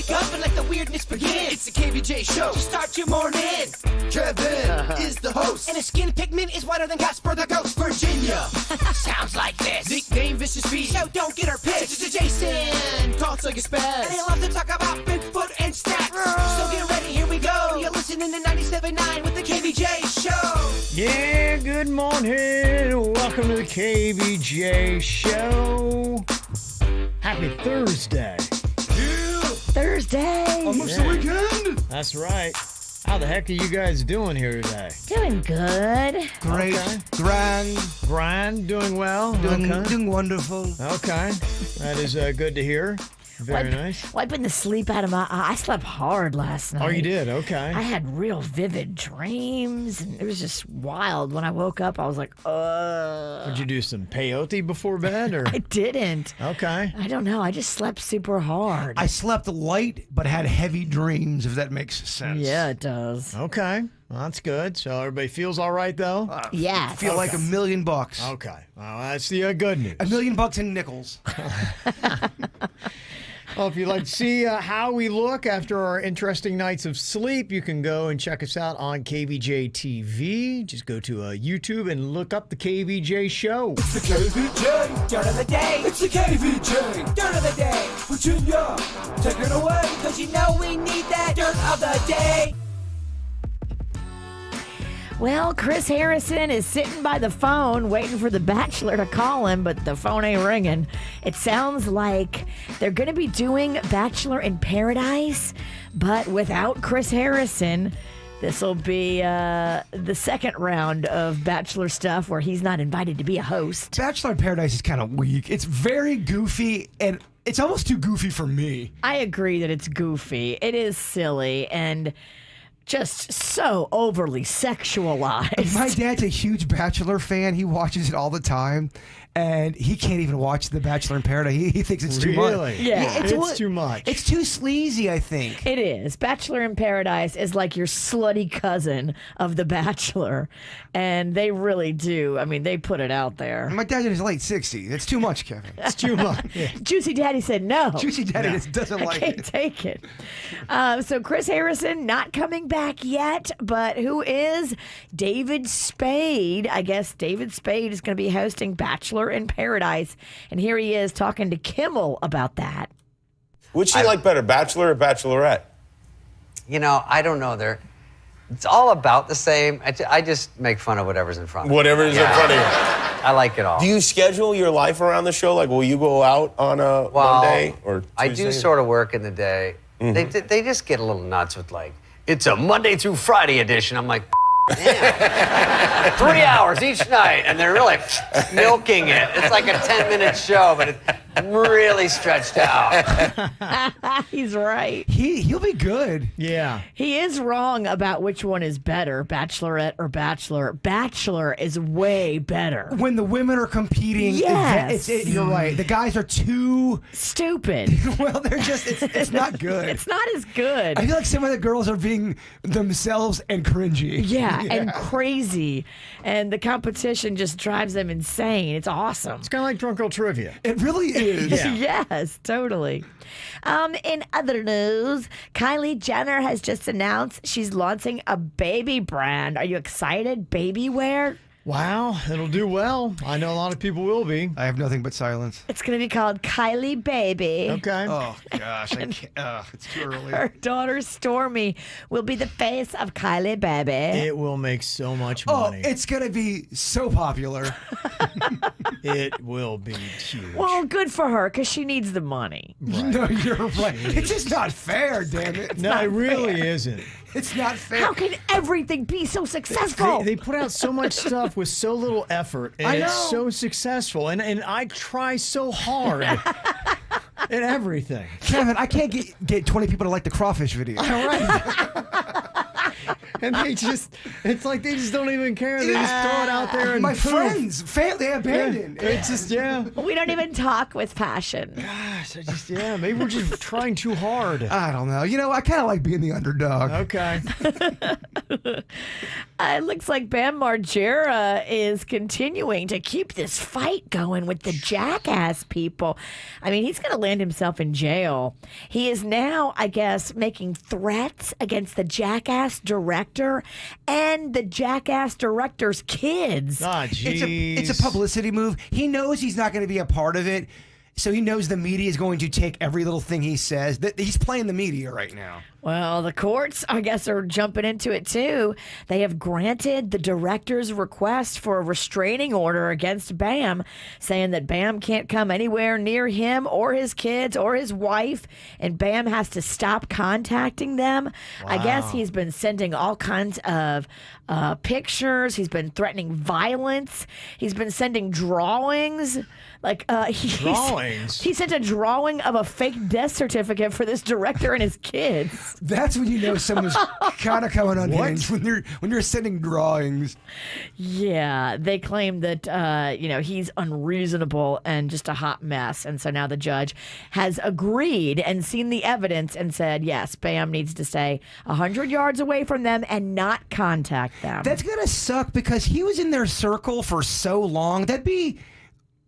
wake up and let the weirdness begin. It's the KVJ show to start your morning. Kevin is the host, and his skin pigment is whiter than Casper the Ghost. Virginia sounds like this. Nickname Vicious Beast, so don't get her pissed. It's Jason, talks like a spaz, and they love to talk about Bigfoot and stats. So get ready, here we go. You're listening to 97.9 with the KVJ show. Yeah, good morning. Welcome to the KVJ show. Happy Thursday. Thursday. Almost the weekend. That's right. How the heck are you guys doing here today? Doing good. Great. Okay. Grand. Doing well? Doing wonderful. Okay. That is good to hear. Very nice. Wiping the sleep out of my eye. I slept hard last night. Oh, you did? Okay. I had real vivid dreams, and it was just wild. When I woke up, I was like, Did you do some peyote before bed? Or? I didn't. Okay. I don't know. I just slept super hard. I slept light but had heavy dreams, if that makes sense. Yeah, it does. Okay. Well, that's good. So everybody feels all right, though? Yes. Feel like $1 million. Okay. Well, that's the good news. $1 million in nickels. Well, if you'd like to see how we look after our interesting nights of sleep, you can go and check us out on KVJ Tv. Just go to YouTube and look up the KVJ show. It's the KVJ dirt of the day. It's the KVJ dirt of the day. Virginia, take it away, cause you know we need that dirt of the day. Well, Chris Harrison is sitting by the phone waiting for the Bachelor to call him, but the phone ain't ringing. It sounds like they're going to be doing Bachelor in Paradise, but without Chris Harrison. This will be the second round of Bachelor stuff where he's not invited to be a host. Bachelor in Paradise is kind of weak. It's very goofy, and it's almost too goofy for me. I agree that it's goofy. It is silly and just so overly sexualized. My dad's a huge Bachelor fan. He watches it all the time, and he can't even watch The Bachelor in Paradise. He thinks it's too much. Really? Yeah. It's too much. It's too sleazy, I think. It is. Bachelor in Paradise is like your slutty cousin of The Bachelor. And they really do. I mean, they put it out there. My dad's in his late 60s. It's too much, Kevin. It's too much. Yeah. Juicy Daddy said no. Juicy Daddy just doesn't I like can't it. take it. So Chris Harrison not coming back yet, but who is David Spade? I guess David Spade is going to be hosting Bachelor in Paradise. And here he is talking to Kimmel about that. Which you like better, Bachelor or Bachelorette? You know, I don't know. It's all about the same. I just make fun of whatever's in front of me. Whatever's in front of you. I like it all. Do you schedule your life around the show? Like, will you go out on a Monday or Tuesday? I do sort of work in the day. Mm-hmm. They just get a little nuts with like, it's a Monday through Friday edition. I'm like, damn. 3 hours each night, and they're really milking it. It's like a 10-minute show, but it's really stretched out. He's right. He'll be good. Yeah. He is wrong about which one is better, Bachelorette or Bachelor. Bachelor is way better. When the women are competing, Yes. you're right. The guys are too, Stupid. well, they're just, it's not good. It's not as good. I feel like some of the girls are being themselves and cringy. Yeah, and crazy. And the competition just drives them insane. It's awesome. It's kind of like Drunk Girl Trivia. It really is. Yeah. Yes, totally. In other news, Kylie Jenner has just announced she's launching a baby brand. Are you excited? Baby wear? Wow, it'll do well. I know a lot of people will be. I have nothing but silence. It's going to be called Kylie Baby. Okay. Oh, gosh. I can't. It's too early. Her daughter Stormy will be the face of Kylie Baby. It will make so much Oh, money. it's going to be so popular. It will be huge. Well, good for her because she needs the money. No, you're right. It's just not fair, damn it. No, it really isn't. It's not fair. How can everything be so successful? They put out so much stuff with so little effort, and I it's know. so successful. And I try so hard at everything. Kevin, I can't get 20 people to like the crawfish video. All right. And it's like they just don't even care. They just throw it out there and My poof. friends, they abandoned. It's just, yeah. We don't even talk with passion. Gosh, maybe we're just trying too hard. I don't know. I kind of like being the underdog. Okay. It looks like Bam Margera is continuing to keep this fight going with the Jackass people. I mean, he's going to land himself in jail. He is now, I guess, making threats against the Jackass director and the Jackass director's kids. Ah, jeez. It's a publicity move. He knows he's not going to be a part of it. So he knows the media is going to take every little thing he says. He's playing the media right now. Well, the courts, I guess, are jumping into it too. They have granted the director's request for a restraining order against Bam, saying that Bam can't come anywhere near him or his kids or his wife, and Bam has to stop contacting them. Wow. I guess he's been sending all kinds of pictures. He's been threatening violence. He's been sending drawings. Drawings? He sent a drawing of a fake death certificate for this director and his kids. That's when you know someone's kind of coming unhinged, when you're sending drawings. Yeah, they claim that he's unreasonable and just a hot mess, and so now the judge has agreed and seen the evidence and said, yes, Bam needs to stay 100 yards away from them and not contact them. That's gonna suck because he was in their circle for so long. That'd be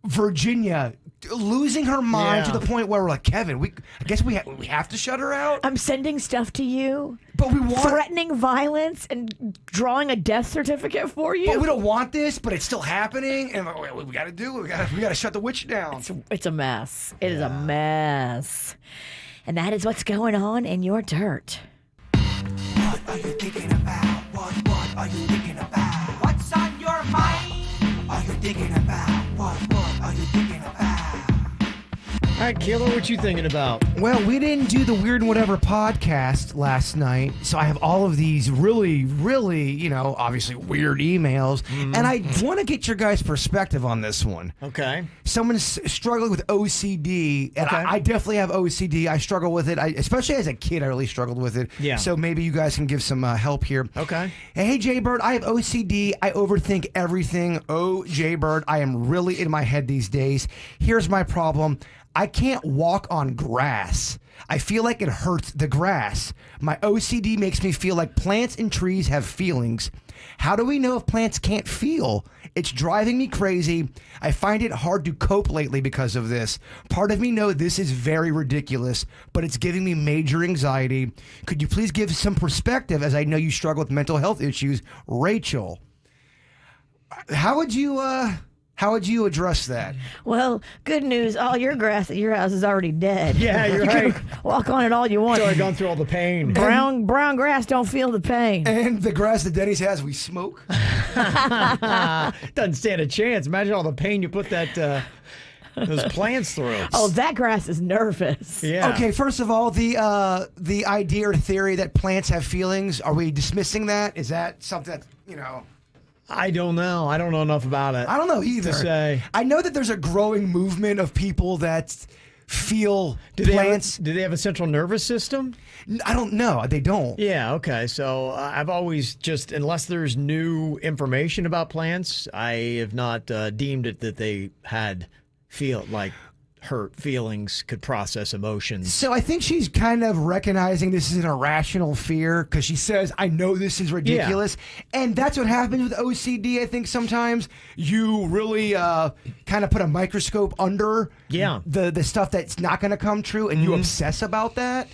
Virginia losing her mind to the point where we're like, Kevin, I guess we have to shut her out. I'm sending stuff to you, but we want threatening violence and drawing a death certificate for you. But we don't want this, but it's still happening, and we got to do it. We got to shut the witch down. It's a mess. It is a mess, and that is what's going on in your dirt. What are you thinking about? What are you thinking about? What's on your mind? Are you thinking about? What are you thinking about? All right, Killer, what you thinking about? Well, we didn't do the Weird and Whatever podcast last night, so I have all of these really, really, obviously weird emails, and I want to get your guys' perspective on this one. Okay. Someone's struggling with OCD, and I definitely have OCD. I struggle with it, especially as a kid. I really struggled with it. Yeah. So maybe you guys can give some help here. Okay. Hey, Jaybird, I have OCD. I overthink everything. Oh, Jaybird, I am really in my head these days. Here's my problem. I can't walk on grass. I feel like it hurts the grass. My OCD makes me feel like plants and trees have feelings. How do we know if plants can't feel? It's driving me crazy. I find it hard to cope lately because of this. Part of me knows this is very ridiculous, but it's giving me major anxiety. Could you please give some perspective, as I know you struggle with mental health issues? Rachel, how would you address that? Well, good news. All your grass at your house is already dead. Yeah, you're you right. Can walk on it all you want. It's already gone through all the pain. Brown grass don't feel the pain. And the grass that Dennys has, we smoke. Doesn't stand a chance. Imagine all the pain you put those plants through. Oh, that grass is nervous. Yeah. Okay, first of all, the idea or theory that plants have feelings, are we dismissing that? Is that something that, I don't know. I don't know enough about it. I don't know either. To say. I know that there's a growing movement of people that feel plants. Do they have a central nervous system? I don't know. They don't. Yeah, okay. So I've always unless there's new information about plants, I have not deemed it that they had hurt feelings, could process emotions. So I think she's kind of recognizing this is an irrational fear because she says, I know this is ridiculous. Yeah. And that's what happens with OCD. I think sometimes you really kind of put a microscope under the stuff that's not going to come true, and you obsess about that.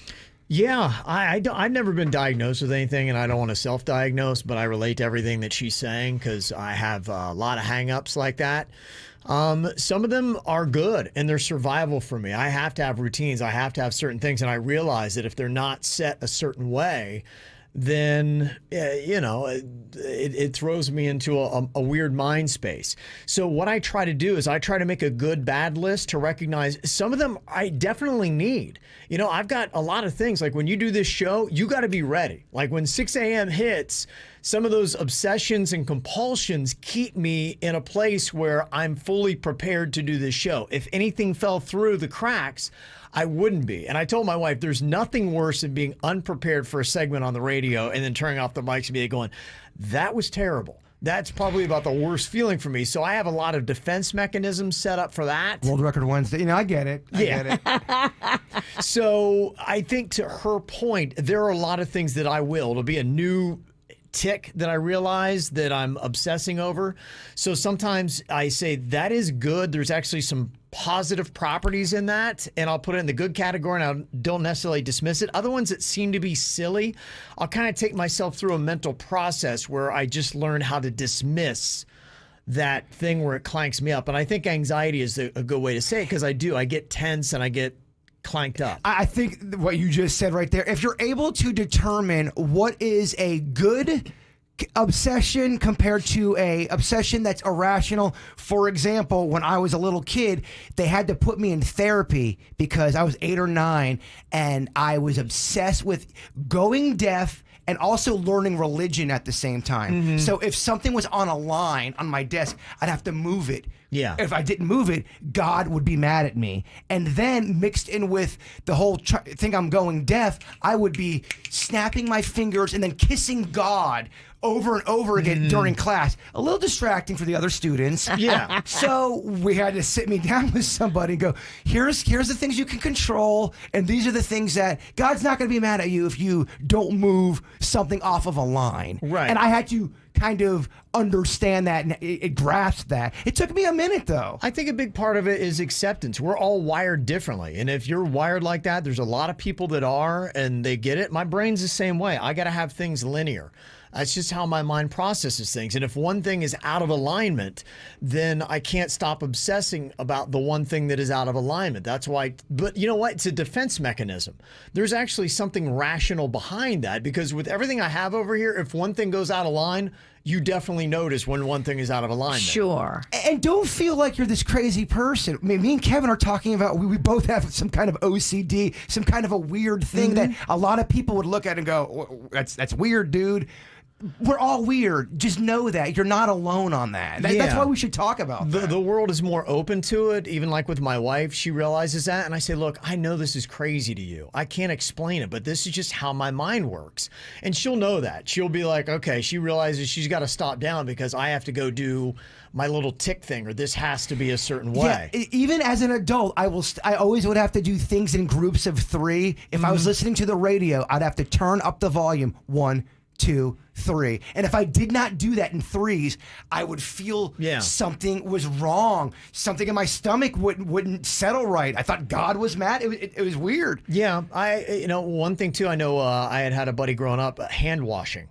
Yeah, I've never been diagnosed with anything, and I don't want to self-diagnose, but I relate to everything that she's saying because I have a lot of hang-ups like that. Some of them are good and they're survival for me. I have to have routines. I have to have certain things. And I realize that if they're not set a certain way, then, it throws me into a weird mind space. So what I try to do is I try to make a good, bad list to recognize some of them I definitely need. I've got a lot of things. Like when you do this show, you got to be ready. Like when 6 a.m. hits, some of those obsessions and compulsions keep me in a place where I'm fully prepared to do this show. If anything fell through the cracks, I wouldn't be. And I told my wife, there's nothing worse than being unprepared for a segment on the radio. radio and then turning off the mics and be going, that was terrible. That's probably about the worst feeling for me. So I have a lot of defense mechanisms set up for that. World Record Wednesday. You know, I get it. I get it. So I think to her point, there are a lot of things that I will. It'll be a new tick that I realize that I'm obsessing over. So sometimes I say that is good. There's actually some positive properties in that, and I'll put it in the good category, and I don't necessarily dismiss it. Other ones that seem to be silly, I'll kind of take myself through a mental process where I just learn how to dismiss that thing where it clanks me up. And I think anxiety is a good way to say it, because I get tense and I get clanked up. I think what you just said right there, if you're able to determine what is a good obsession compared to a obsession that's irrational. For example, when I was a little kid, they had to put me in therapy because I was 8 or 9 and I was obsessed with going deaf and also learning religion at the same time. So if something was on a line on my desk, I'd have to move it. Yeah. If I didn't move it, God would be mad at me. And then mixed in with the whole thing I'm going deaf, I would be snapping my fingers and then kissing God over and over again during class. A little distracting for the other students. Yeah. So we had to sit me down with somebody and go, here's the things you can control, and these are the things that God's not going to be mad at you if you don't move something off of a line. Right. And I had to kind of understand that and it grasped that. It took me a minute, though. I think a big part of it is acceptance. We're all wired differently. And if you're wired like that, there's a lot of people that are, and they get it. My brain's the same way. I got to have things linear. That's just how my mind processes things. And if one thing is out of alignment, then I can't stop obsessing about the one thing that is out of alignment. That's why, but you know what? It's a defense mechanism. There's actually something rational behind that, because with everything I have over here, if one thing goes out of line, you definitely notice when one thing is out of alignment. Sure. And don't feel like you're this crazy person. I mean, me and Kevin are talking about, we both have some kind of OCD, some kind of a weird thing that a lot of people would look at and go, that's weird, dude. We're all weird. Just know that you're not alone on that. That's why we should talk about that. The world is more open to it. Even like with my wife, she realizes that. And I say, look, I know this is crazy to you. I can't explain it, but this is just how my mind works. And she'll know that. She'll be like, okay, she realizes she's got to stop down because I have to go do my little tick thing, or this has to be a certain way. Yeah, even as an adult, I always would have to do things in groups of 3. If I was listening to the radio, I'd have to turn up the volume. 1, 2, 3. And if I did not do that in 3s, I would feel something was wrong. Something in my stomach wouldn't settle right. I thought God was mad. It was weird. Yeah. One thing too, I know I had a buddy growing up, hand washing.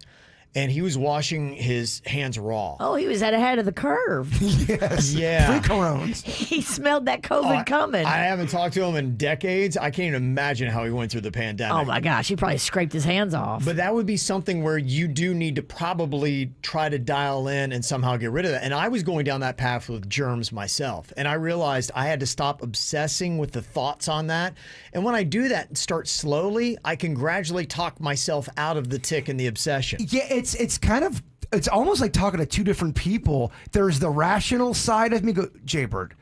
And he was washing his hands raw. Oh, he was ahead of the curve. Yes. Yeah. 3 corones. He smelled that COVID coming. I haven't talked to him in decades. I can't even imagine how he went through the pandemic. Oh my gosh, he probably scraped his hands off. But that would be something where you do need to probably try to dial in and somehow get rid of that. And I was going down that path with germs myself. And I realized I had to stop obsessing with the thoughts on that. And when I do that and start slowly, I can gradually talk myself out of the tick and the obsession. Yeah, it's almost like talking to 2 different people. There's the rational side of me. Go, Jaybird,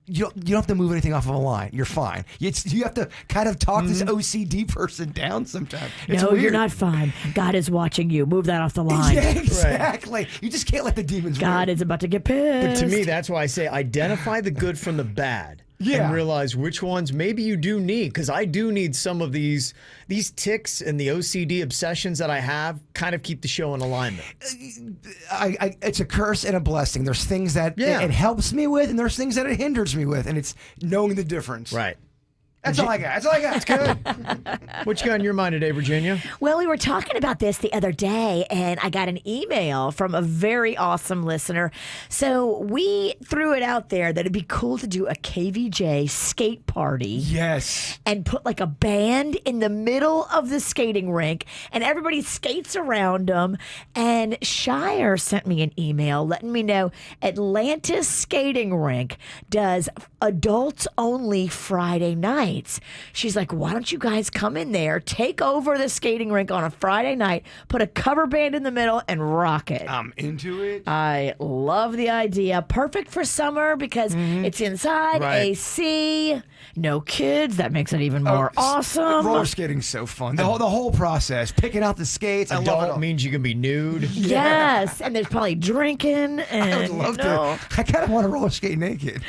you don't have to move anything off of a line. You're fine. You have to kind of talk this OCD person down sometimes. It's no, weird. you're not fine. God is watching you. Move that off the line. Yeah, exactly. You just can't let the demons God win. is about to get pissed. But to me, that's why I say identify the good from the bad. Yeah. And realize which ones maybe you do need, because I do need some of these ticks and the OCD obsessions that I have kind of keep the show in alignment. It's a curse and a blessing. There's things that it helps me with, and there's things that it hinders me with, and it's knowing the difference. Right. That's all I got. It's good. What you got in your mind today, Virginia? Well, we were talking about this the other day, and I got an email from a very awesome listener. So we threw it out there that it'd be cool to do a KVJ skate party. Yes. And put like a band in the middle of the skating rink, and everybody skates around them. And Shire sent me an email letting me know Atlantis Skating Rink does adults only Friday night. nights. She's like, why don't you guys come in there, take over the skating rink on a Friday night, put a cover band in the middle, and rock it. I'm into it. I love the idea. Perfect for summer because it's inside, Right. AC, no kids. That makes it even more awesome. Roller skating's so fun. The whole process, picking out the skates. I love it Adult all. means you can be nude. Yes, and there's probably drinking. And, I would love to. I kind of want to roller skate naked.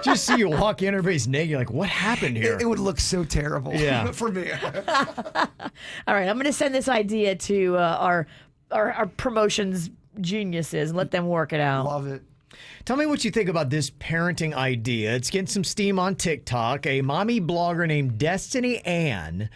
Just see you walk in, everybody's naked. You're like, what happened here? It would look so terrible. Yeah. For me. All right, I'm going to send this idea to our promotions geniuses and let them work it out. Love it. Tell me what you think about this parenting idea. It's getting some steam on TikTok. A mommy blogger named Destiny Ann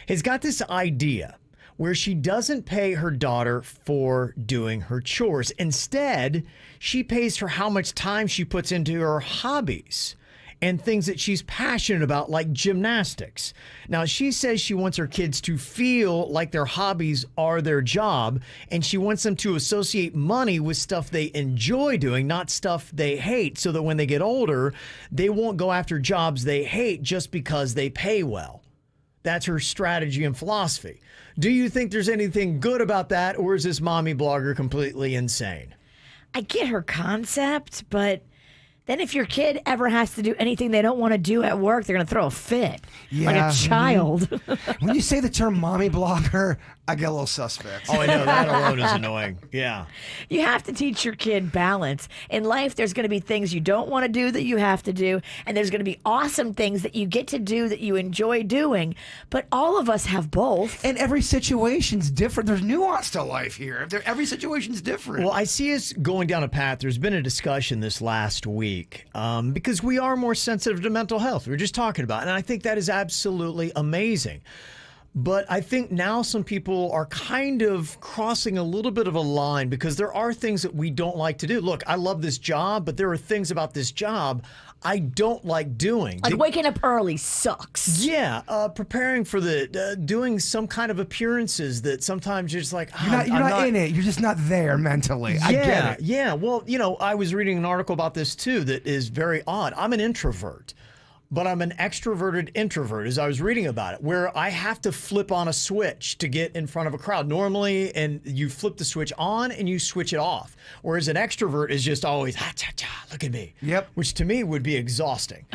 has got this idea where she doesn't pay her daughter for doing her chores. Instead, she pays for how much time she puts into her hobbies and things that she's passionate about, like gymnastics. Now, she says she wants her kids to feel like their hobbies are their job, and she wants them to associate money with stuff they enjoy doing, not stuff they hate, so that when they get older, they won't go after jobs they hate just because they pay well. That's her strategy and philosophy. Do you think there's anything good about that, or is this mommy blogger completely insane? I get her concept, but then if your kid ever has to do anything they don't want to do at work, they're going to throw a fit. Like Yeah. a child. When you say the term mommy blogger, I get a little suspect. Oh, I know. That alone is annoying. Yeah. You have to teach your kid balance. In life, there's going to be things you don't want to do that you have to do, and there's going to be awesome things that you get to do that you enjoy doing. But all of us have both. And every situation's different. There's nuance to life here. Every situation's different. Well, I see us going down a path. There's been a discussion this last week because we are more sensitive to mental health. We were just talking about it, and I think that is absolutely amazing. But I think now some people are kind of crossing a little bit of a line because there are things that we don't like to do. Look, I love this job, but there are things about this job I don't like doing. Like waking up early sucks. Yeah, preparing for the doing some kind of appearances that sometimes you're just like, you're not in it. You're just not there mentally. I get it. Yeah. Well, I was reading an article about this too that is very odd. I'm an introvert, but I'm an extroverted introvert, as I was reading about it, where I have to flip on a switch to get in front of a crowd. Normally, and you flip the switch on and you switch it off. Whereas an extrovert is just always, look at me. Yep. Which to me would be exhausting.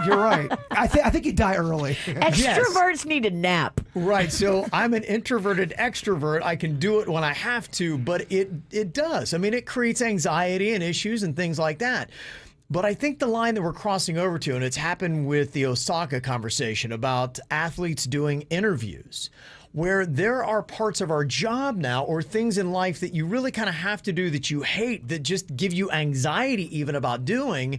You're right. I think you die early. Extroverts need a nap. Right. So I'm an introverted extrovert. I can do it when I have to, but it does. I mean, it creates anxiety and issues and things like that. But I think the line that we're crossing over to, and it's happened with the Osaka conversation about athletes doing interviews, where there are parts of our job now or things in life that you really kind of have to do that you hate, that just give you anxiety even about doing.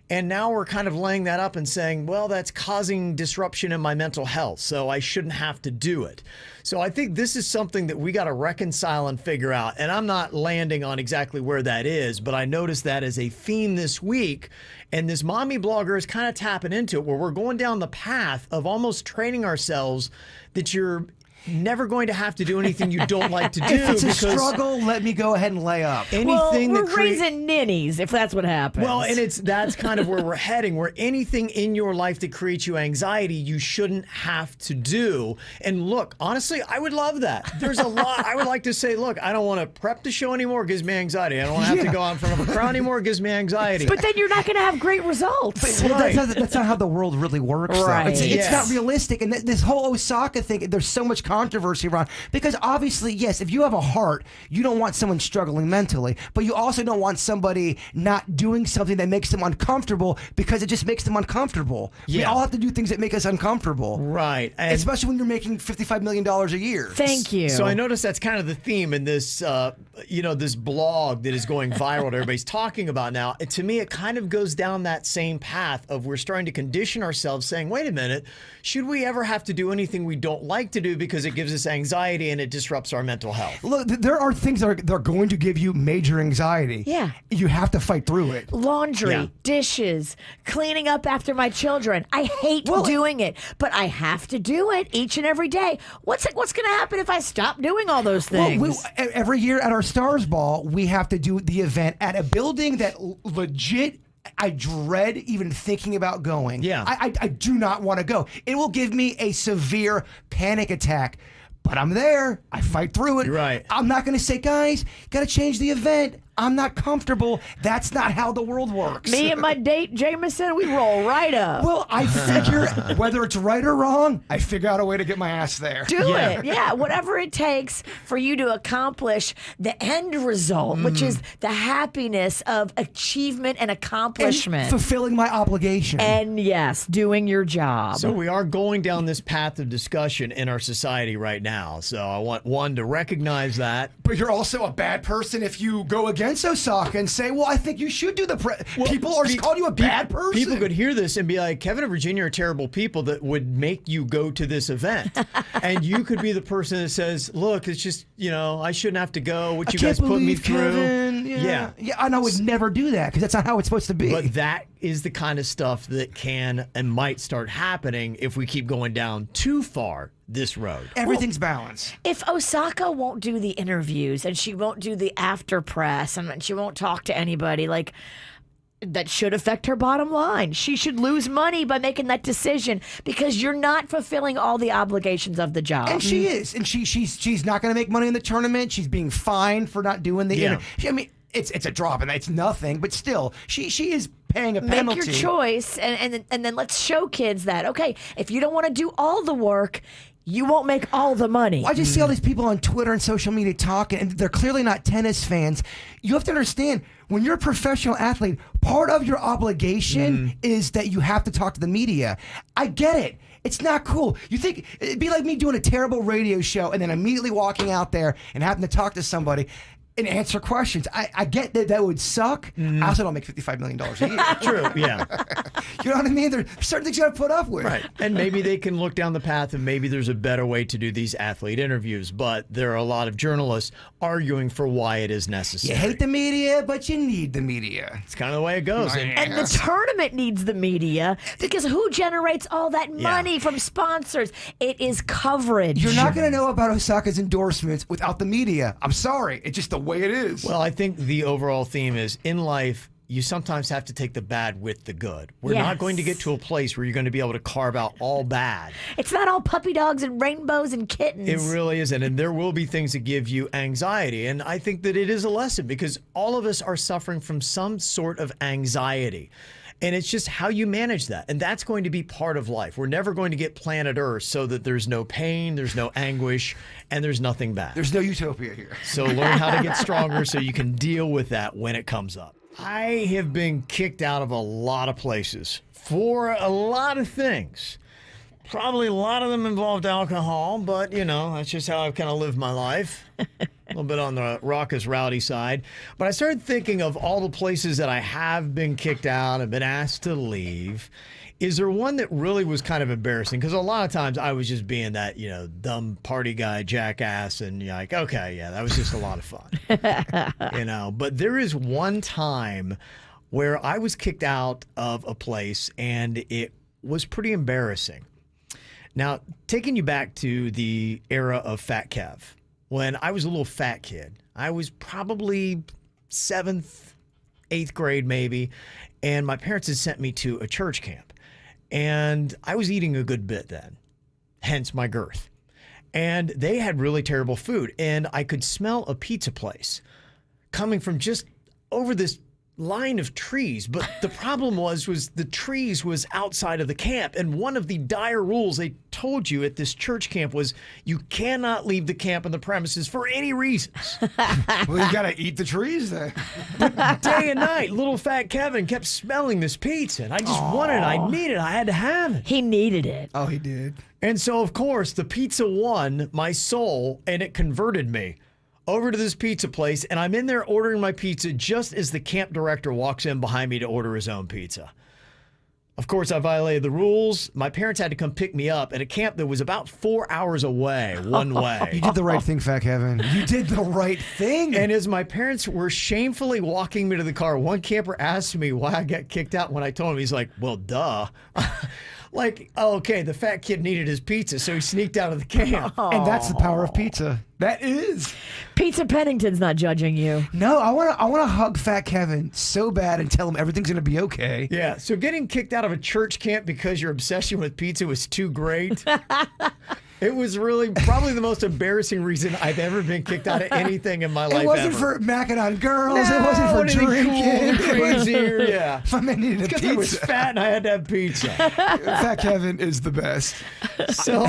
And now we're kind of laying that up and saying, well, that's causing disruption in my mental health, so I shouldn't have to do it. So I think this is something that we got to reconcile and figure out. And I'm not landing on exactly where that is, but I noticed that as a theme this week. And this mommy blogger is kind of tapping into it, where we're going down the path of almost training ourselves that you're never going to have to do anything you don't like to do. If it's a because struggle, let me go ahead and lay up. anything Well, that we're raising ninnies if that's what happens. Well, and that's kind of where we're heading, where anything in your life that creates you anxiety, you shouldn't have to do. And look, honestly, I would love that. There's a lot. I would like to say, look, I don't want to prep the show anymore. It gives me anxiety. I don't want to have to go out in front of a crowd anymore. It gives me anxiety. But then you're not going to have great results. Well, that's not how the world really works. though. Right. It's Yes. not realistic. And this whole Osaka thing, there's so much controversy around. Because obviously, yes, if you have a heart, you don't want someone struggling mentally. But you also don't want somebody not doing something that makes them uncomfortable because it just makes them uncomfortable. We Yeah. all have to do things that make us uncomfortable. Right. And Especially when you're making $55 million a year. Thank you. So I noticed that's kind of the theme in this, this blog that is going viral that everybody's talking about now. And to me, it kind of goes down that same path of we're starting to condition ourselves saying, wait a minute, should we ever have to do anything we don't like to do because it gives us anxiety and it disrupts our mental health? Look, there are things that are going to give you major anxiety. Yeah. You have to fight through it. Laundry, Yeah. dishes, cleaning up after my children. I hate doing it, but I have to do it each and every day. What's going to happen if I stop doing all those things? Well, every year at our Stars Ball, we have to do the event at a building that legit I dread even thinking about going. Yeah. I do not want to go. It will give me a severe panic attack. But I'm there. I fight through it. You're right. I'm not going to say, guys, got to change the event. I'm not comfortable. That's not how the world works. Me and my date, Jameson, we roll right up. Well, I figure whether it's right or wrong, I figure out a way to get my ass there. Do it. Yeah, whatever it takes for you to accomplish the end result, which is the happiness of achievement and accomplishment. And fulfilling my obligation. And yes, doing your job. So we are going down this path of discussion in our society right now. So I want one to recognize that. But you're also a bad person if you go against Osaka and say, well, I think you should do the people are calling you a bad person. People could hear this and be like, Kevin and Virginia are terrible people that would make you go to this event. And you could be the person that says, look, it's just, I shouldn't have to go. What you guys put me through. Kevin. Yeah, and I would never do that because that's not how it's supposed to be. But that is the kind of stuff that can and might start happening if we keep going down too far this road. Everything's balanced. If Osaka won't do the interviews and she won't do the after press and she won't talk to anybody, like, that should affect her bottom line. She should lose money by making that decision because you're not fulfilling all the obligations of the job. And she is. And she's not going to make money in the tournament. She's being fined for not doing the interview. I mean, it's a drop and it's nothing, but still, she is paying a penalty. Make your choice and then let's show kids that, okay, if you don't want to do all the work, you won't make all the money. I just see all these people on Twitter and social media talking, and they're clearly not tennis fans. You have to understand, when you're a professional athlete, part of your obligation is that you have to talk to the media. I get it. It's not cool. You think it'd be like me doing a terrible radio show and then immediately walking out there and having to talk to somebody and answer questions. I get that would suck. I also don't make $55 million a year. True, yeah. You know what I mean? There's certain things you got to put up with. Right. And maybe they can look down the path of maybe there's a better way to do these athlete interviews, but there are a lot of journalists arguing for why it is necessary. You hate the media, but you need the media. It's kind of the way it goes. And the tournament needs the media because who generates all that money from sponsors? It is coverage. You're not going to know about Osaka's endorsements without the media. I'm sorry. It's just the way it is. Well, I think the overall theme is in life, you sometimes have to take the bad with the good. We're not going to get to a place where you're going to be able to carve out all bad. It's not all puppy dogs and rainbows and kittens. It really isn't. And there will be things that give you anxiety. And I think that it is a lesson because all of us are suffering from some sort of anxiety. And it's just how you manage that. And that's going to be part of life. We're never going to get planet Earth so that there's no pain, there's no anguish, and there's nothing bad. There's no utopia here. So learn how to get stronger so you can deal with that when it comes up. I have been kicked out of a lot of places for a lot of things. Probably a lot of them involved alcohol, but, that's just how I've kind of lived my life. A little bit on the raucous, rowdy side. But I started thinking of all the places that I have been kicked out and been asked to leave. Is there one that really was kind of embarrassing? Because a lot of times I was just being that, dumb party guy, jackass, and you're like, okay, yeah, that was just a lot of fun. But there is one time where I was kicked out of a place and it was pretty embarrassing. Now, taking you back to the era of Fat Kev, when I was a little fat kid, I was probably 7th, 8th grade maybe, and my parents had sent me to a church camp. And I was eating a good bit then, hence my girth. And they had really terrible food, and I could smell a pizza place coming from just over this line of trees. But the problem was the trees was outside of the camp, and one of the dire rules they told you at this church camp was you cannot leave the camp and the premises for any reasons. Well, you gotta eat the trees then. Day and night, little fat Kevin kept smelling this pizza, and I just wanted it. I needed it. I had to have it. He needed it. Oh, he did. And so, of course, the pizza won my soul, and it converted me over to this pizza place, and I'm in there ordering my pizza just as the camp director walks in behind me to order his own pizza. Of course, I violated the rules. My parents had to come pick me up at a camp that was about 4 hours away, one way. You did the right thing, Fat Kevin. You did the right thing. And as my parents were shamefully walking me to the car, one camper asked me why I got kicked out. When I told him, he's like, well, duh. Like, oh, okay, the fat kid needed his pizza, so he sneaked out of the camp. And that's the power of pizza. That is. Pizza Pennington's not judging you. No, I wanna hug Fat Kevin so bad and tell him everything's gonna be okay. Yeah, so getting kicked out of a church camp because your obsession with pizza was too great. It was really probably the most embarrassing reason I've ever been kicked out of anything in my life. It wasn't ever. for macking on girls. No, it wasn't for drinking. Cool, crazier. Yeah, My man needed a because pizza. I was fat and I had to have pizza. Fat Kevin is the best. So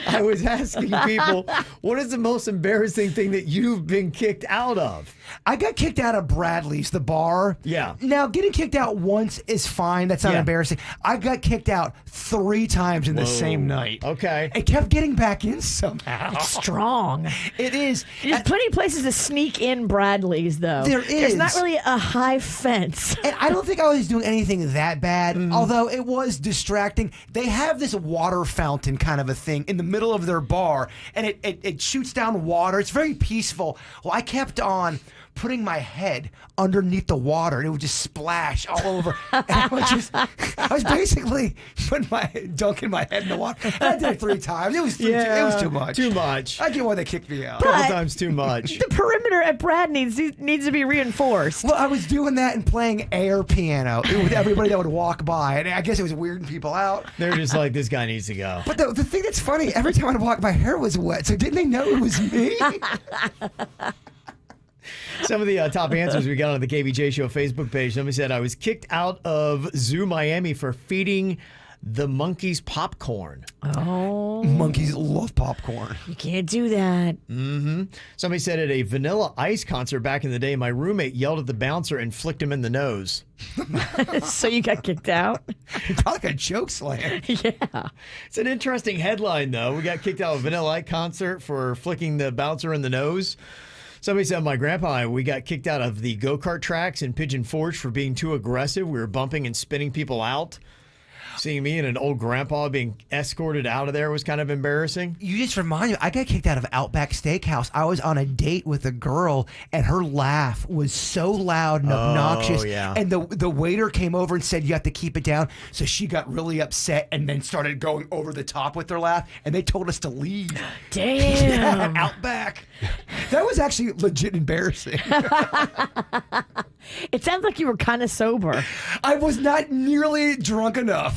I was asking people, what is the most embarrassing thing that you've been kicked out of? I got kicked out of Bradley's, the bar. Yeah. Now, getting kicked out once is fine. That's not Yeah. embarrassing. I got kicked out 3 times in the same night. Okay. It kept getting back in somehow. Strong. It is. There's plenty of places to sneak in Bradley's, though. There There's not is. really a high fence. And I don't think I was doing anything that bad, although it was distracting. They have this water fountain kind of a thing in the middle of their bar, and it shoots down water. It's very peaceful. Well, I kept on putting my head underneath the water, and it would just splash all over. And I was basically dunking my head in the water. And I did it 3 times. It was too much. Too much. I get why they kicked me out. A couple But- times too much. The perimeter at Brad needs to be reinforced. Well, I was doing that and playing air piano with everybody that would walk by, and I guess it was weirding people out. They're just like, this guy needs to go. But the thing that's funny, every time I'd walk, my hair was wet, so didn't they know it was me? Some of the top answers we got on the KVJ Show Facebook page. Somebody said, I was kicked out of Zoo Miami for feeding the monkeys popcorn. Oh, Monkeys love popcorn. you can't do that. Somebody said at a Vanilla Ice concert back in the day, my roommate yelled at the bouncer and flicked him in the nose. So you got kicked out? Probably like a choke slam. Yeah. It's an interesting headline, though. We got kicked out of a Vanilla Ice concert for flicking the bouncer in the nose. Somebody said, my grandpa and I, we got kicked out of the go-kart tracks in Pigeon Forge for being too aggressive. We were bumping and spinning people out. Seeing me and an old grandpa being escorted out of there was kind of embarrassing. You just remind me, I got kicked out of Outback Steakhouse. I was on a date with a girl, and her laugh was so loud and obnoxious. yeah. And the waiter came over and said, you have to keep it down. So she got really upset and then started going over the top with her laugh, and they told us to leave. Damn. Outback. That was actually legit embarrassing. It sounds like you were kind of sober. I was not nearly drunk enough.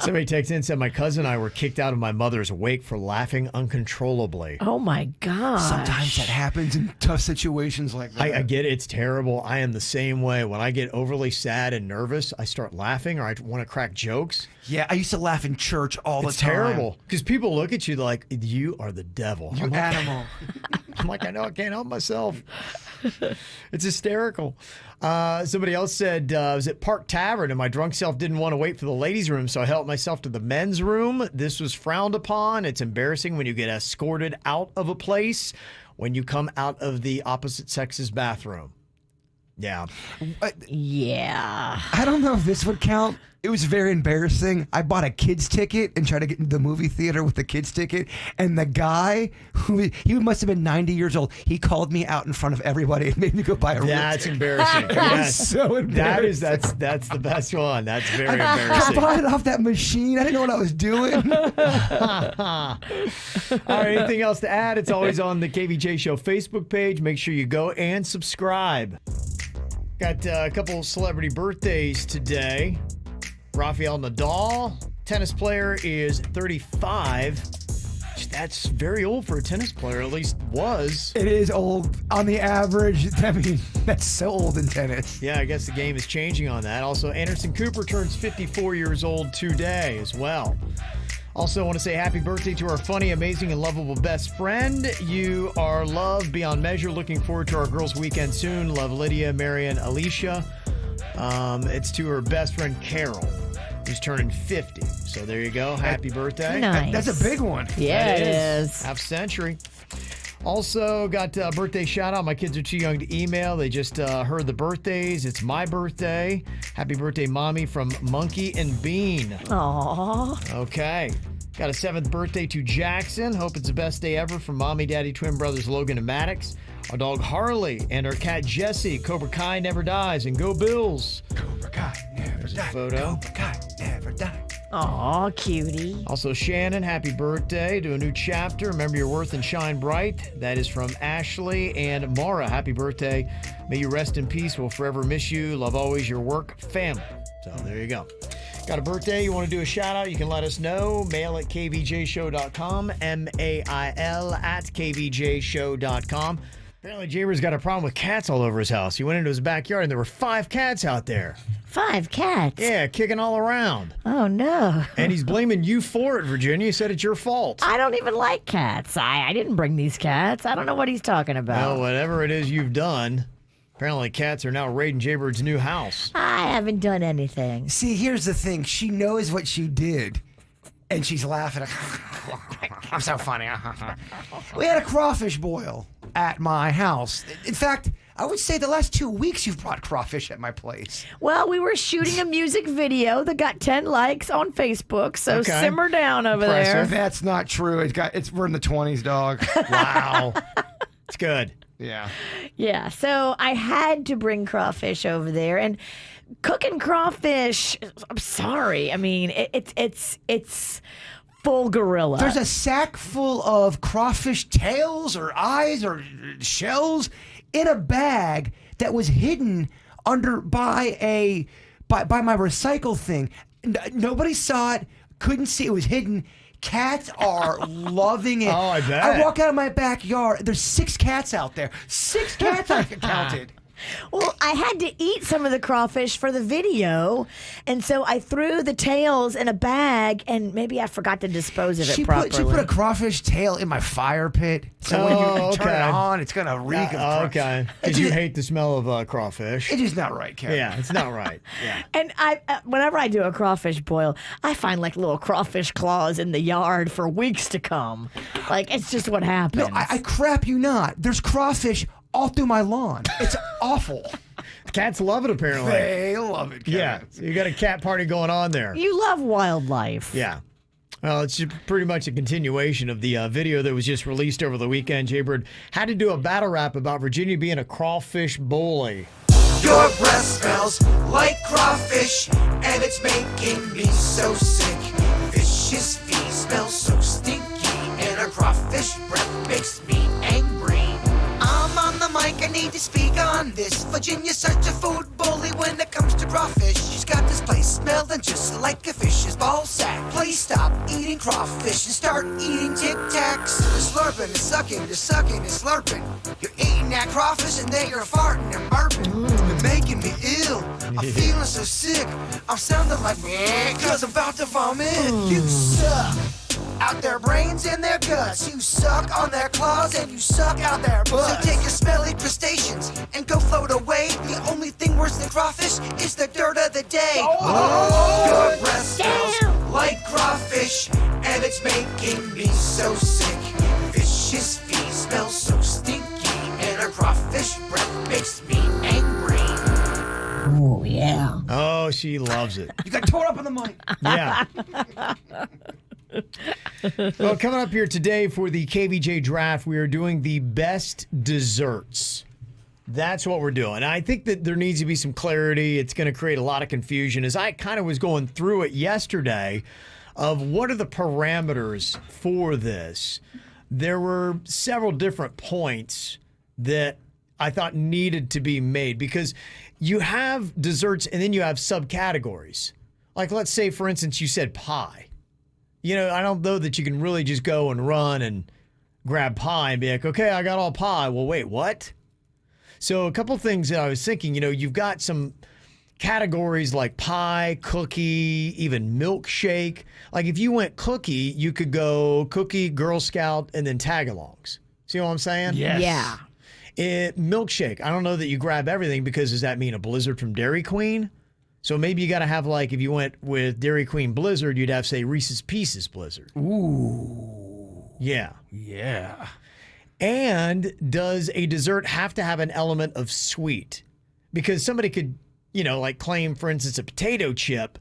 Somebody texted in and said, my cousin and I were kicked out of my mother's wake for laughing uncontrollably. Oh my God. Sometimes that happens in tough situations like that. I get it. It's terrible. I am the same way. When I get overly sad and nervous, I start laughing or I want to crack jokes. Yeah, I used to laugh in church all It's the time. terrible because people look at you like, you are the devil. You I'm like, animal. I'm like, I know I can't help myself. It's hysterical. Somebody else said, I was at Park Tavern and my drunk self didn't want to wait for the ladies' room, so I helped myself to the men's room. This was frowned upon. It's embarrassing when you get escorted out of a place when you come out of the opposite sex's bathroom. Yeah. Yeah. I don't know if this would count. It was very embarrassing. I bought a kid's ticket and tried to get into the movie theater with the kid's ticket. And the guy, he must have been 90 years old, he called me out in front of everybody and made me go buy a real That's ticket. embarrassing. It was Yes. so embarrassing. That's the best one. That's very I embarrassing. bought it off that machine. I didn't know what I was doing. All right, anything else to add? It's always on the KVJ Show Facebook page. Make sure you go and subscribe. Got a couple celebrity birthdays today. Rafael Nadal, tennis player, is 35. That's very old for a tennis player, at least was. It is old on the average. I mean, that's so old in tennis. Yeah, I guess the game is changing on that. Also, Anderson Cooper turns 54 years old today as well. Also, I want to say happy birthday to our funny, amazing, and lovable best friend. You are loved beyond measure. Looking forward to our girls' weekend soon. Love Lydia, Marion, Alicia. It's to her best friend, Carol, who's turning 50. So there you go. Happy birthday. Nice. That's a big one. Yeah, That it is. Half century. Also got a birthday shout out. My kids are too young to email. They just heard the birthdays. It's my birthday. Happy birthday, Mommy, from Monkey and Bean. Aw. Okay. Got a 7th birthday to Jackson. Hope it's the best day ever from Mommy, Daddy, twin brothers Logan and Maddox. Our dog Harley and our cat Jessie. Cobra Kai never dies, and go Bills. Cobra Kai never There's a die. photo. Cobra Kai never die. Aw, cutie. Also, Shannon, happy birthday to a new chapter. Remember your worth and shine bright. That is from Ashley and Mara. Happy birthday. May you rest in peace. We'll forever miss you. Love always your work family. So there you go. Got a birthday, you want to do a shout out, you can let us know. Mail at kvjshow.com, mail at kvjshow.com. Apparently Jaybird's got a problem with cats all over his house. He went into his backyard and there were 5 cats out there. 5 cats? Yeah, kicking all around. Oh, no. And he's blaming you for it, Virginia. He said it's your fault. I don't even like cats. I didn't bring these cats. I don't know what he's talking about. Well, whatever it is you've done, apparently cats are now raiding Jaybird's new house. I haven't done anything. See, here's the thing. She knows what she did, and she's laughing. I'm so funny. We had a crawfish boil at my house. In fact, I would say the last 2 weeks you've brought crawfish at my place. Well, we were shooting a music video that got 10 likes on Facebook, so Okay. simmer down over Impressive. there. That's not true. We're in the 20s, dog. Wow. It's good. Yeah. Yeah, so I had to bring crawfish over there, and cooking crawfish, I'm sorry. I mean, it's full gorilla. There's a sack full of crawfish tails or eyes or shells in a bag that was hidden under by my recycle thing. Nobody saw it, couldn't see it was hidden. Cats are loving it. Oh, I bet. I walk out of my backyard. There's 6 cats out there. 6 cats I counted. Well, I had to eat some of the crawfish for the video, and so I threw the tails in a bag, and maybe I forgot to dispose of it properly. She put a crawfish tail in my fire pit, so when you turn it on, it's gonna reek of crawfish. Okay. Because you hate the smell of crawfish. It's just not right, Kevin. Yeah, it's not right. Yeah. And whenever I do a crawfish boil, I find like little crawfish claws in the yard for weeks to come. Like, it's just what happens. No, I crap you not. There's crawfish all through my lawn. It's awful. Cats love it, apparently. They love it, Kevin. Yeah. So you got a cat party going on there. You love wildlife. Yeah. Well, it's just pretty much a continuation of the video that was just released over the weekend. Jaybird had to do a battle rap about Virginia being a crawfish bully. Your breath smells like crawfish, and it's making me so sick. Fish's feet smell so stinky, and a crawfish breath makes me angry. I'm on the mic, I need to speak on this. Virginia's such a food bully when it comes to crawfish. She's got this place smelling just like a fish's ball sack. Please stop eating crawfish and start eating Tic Tacs. You're slurping and sucking, you're sucking and slurping. You're eating that crawfish and then you're farting and burping. You're making me ill. I'm feeling so sick. I'm sounding like me cause I'm about to vomit. You suck out their brains and their guts. You suck on their claws and you suck out their butts. So take your smelly crustaceans and go float away. The only thing worse than crawfish is the dirt of the day. Your breath smells like crawfish, and it's making me so sick. Fish's feet smell so stinky, and a crawfish breath makes me angry. Oh, yeah. Oh, she loves it. You got torn up on the mic. Yeah. Well, coming up here today for the KVJ Draft, we are doing the best desserts. That's what we're doing. I think that there needs to be some clarity. It's going to create a lot of confusion. As I kind of was going through it yesterday of what are the parameters for this, there were several different points that I thought needed to be made because you have desserts and then you have subcategories. Like, let's say, for instance, you said pie. You know, I don't know that you can really just go and run and grab pie and be like, okay, I got all pie. Well, wait, what? So a couple things that I was thinking, you know, you've got some categories like pie, cookie, even milkshake. Like if you went cookie, you could go cookie, Girl Scout, and then tag-alongs. See what I'm saying? Yes. Yeah. Milkshake. I don't know that you grab everything because does that mean a Blizzard from Dairy Queen? So maybe you got to have, like, if you went with Dairy Queen Blizzard, you'd have, say, Reese's Pieces Blizzard. Ooh. Yeah. Yeah. And does a dessert have to have an element of sweet? Because somebody could, you know, like claim, for instance, a potato chip,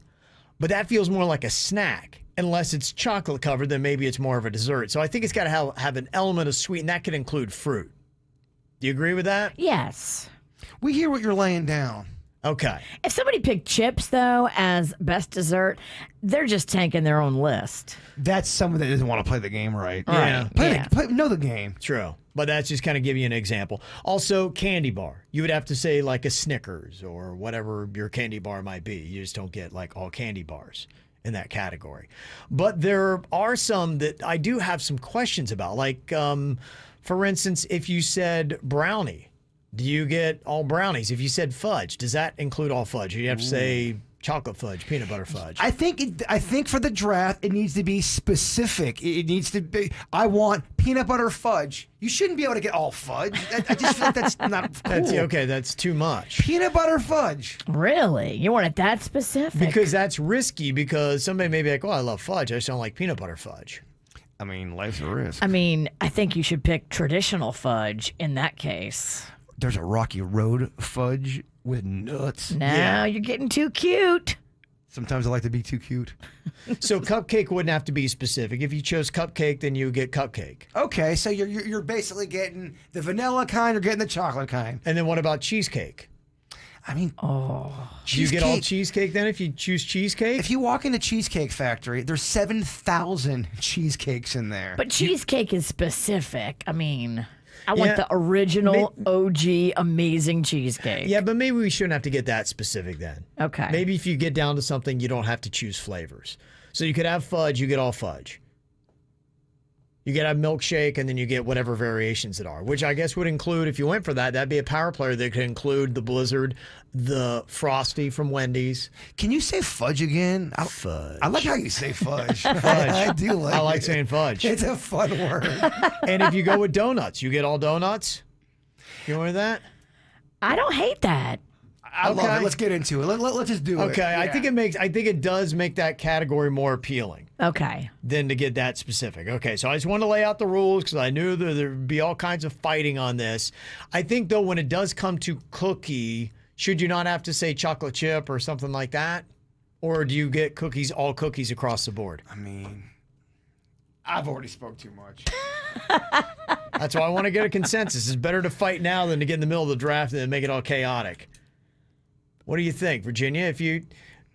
but that feels more like a snack. Unless it's chocolate covered, then maybe it's more of a dessert. So I think it's got to have an element of sweet, and that could include fruit. Do you agree with that? Yes. We hear what you're laying down. Okay. If somebody picked chips, though, as best dessert, they're just tanking their own list. That's someone that doesn't want to play the game right. Yeah. Know the game. True. But that's just kind of give you an example. Also, candy bar. You would have to say like a Snickers or whatever your candy bar might be. You just don't get like all candy bars in that category. But there are some that I do have some questions about. Like, for instance, if you said brownie, do you get all brownies? If you said fudge, does that include all fudge? Or you have to say chocolate fudge, peanut butter fudge. I think for the draft, it needs to be specific. It needs to be, I want peanut butter fudge. You shouldn't be able to get all fudge. I just feel like that's not cool. That's too much. Peanut butter fudge. Really? You want it that specific? Because that's risky, because somebody may be like, oh, I love fudge. I just don't like peanut butter fudge. I mean, life's a risk. I mean, I think you should pick traditional fudge in that case. There's a Rocky Road fudge with nuts. Now you're getting too cute. Sometimes I like to be too cute. So cupcake wouldn't have to be specific. If you chose cupcake, then you get cupcake. Okay, so you're basically getting the vanilla kind or getting the chocolate kind. And then what about cheesecake? I mean, Do you get all cheesecake then if you choose cheesecake? If you walk into Cheesecake Factory, there's 7,000 cheesecakes in there. But cheesecake is specific. I mean, I want the original OG amazing cheesecake. Yeah, but maybe we shouldn't have to get that specific then. Okay. Maybe if you get down to something, you don't have to choose flavors. So you could have fudge, you get all fudge. You could have milkshake, and then you get whatever variations it are, which I guess would include, if you went for that, that'd be a power player that could include the Blizzard, the Frosty from Wendy's. Can you say fudge again? Fudge. I like how you say fudge. Fudge. I do like it. I like saying fudge. It's a fun word. And if you go with donuts, you get all donuts? You know that? I don't hate that. I love it. Let's get into it. Let's just do it. Okay, Yeah. I think it does make that category more appealing Okay. than to get that specific. Okay, so I just wanted to lay out the rules because I knew there'd be all kinds of fighting on this. I think, though, when it does come to cookie, should you not have to say chocolate chip or something like that? Or do you get all cookies across the board? I mean, I've already spoke too much. That's why I want to get a consensus. It's better to fight now than to get in the middle of the draft and then make it all chaotic. What do you think, Virginia?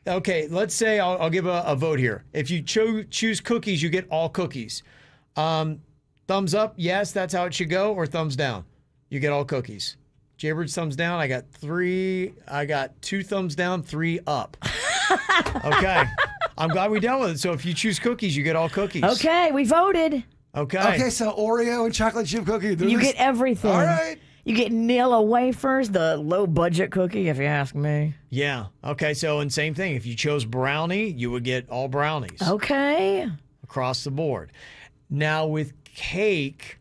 Okay, let's say I'll give a vote here. If you choose cookies, you get all cookies. Thumbs up, yes, that's how it should go, or thumbs down? You get all cookies. Jaybird's thumbs down. I got 2 thumbs down, 3 up. Okay. I'm glad we dealt with it. So if you choose cookies, you get all cookies. Okay, we voted. Okay. Okay, so Oreo and chocolate chip cookie. You get everything. All right. You get Nilla wafers, the low budget cookie, if you ask me. Yeah. Okay, so and same thing. If you chose brownie, you would get all brownies. Okay. Across the board. Now with cake,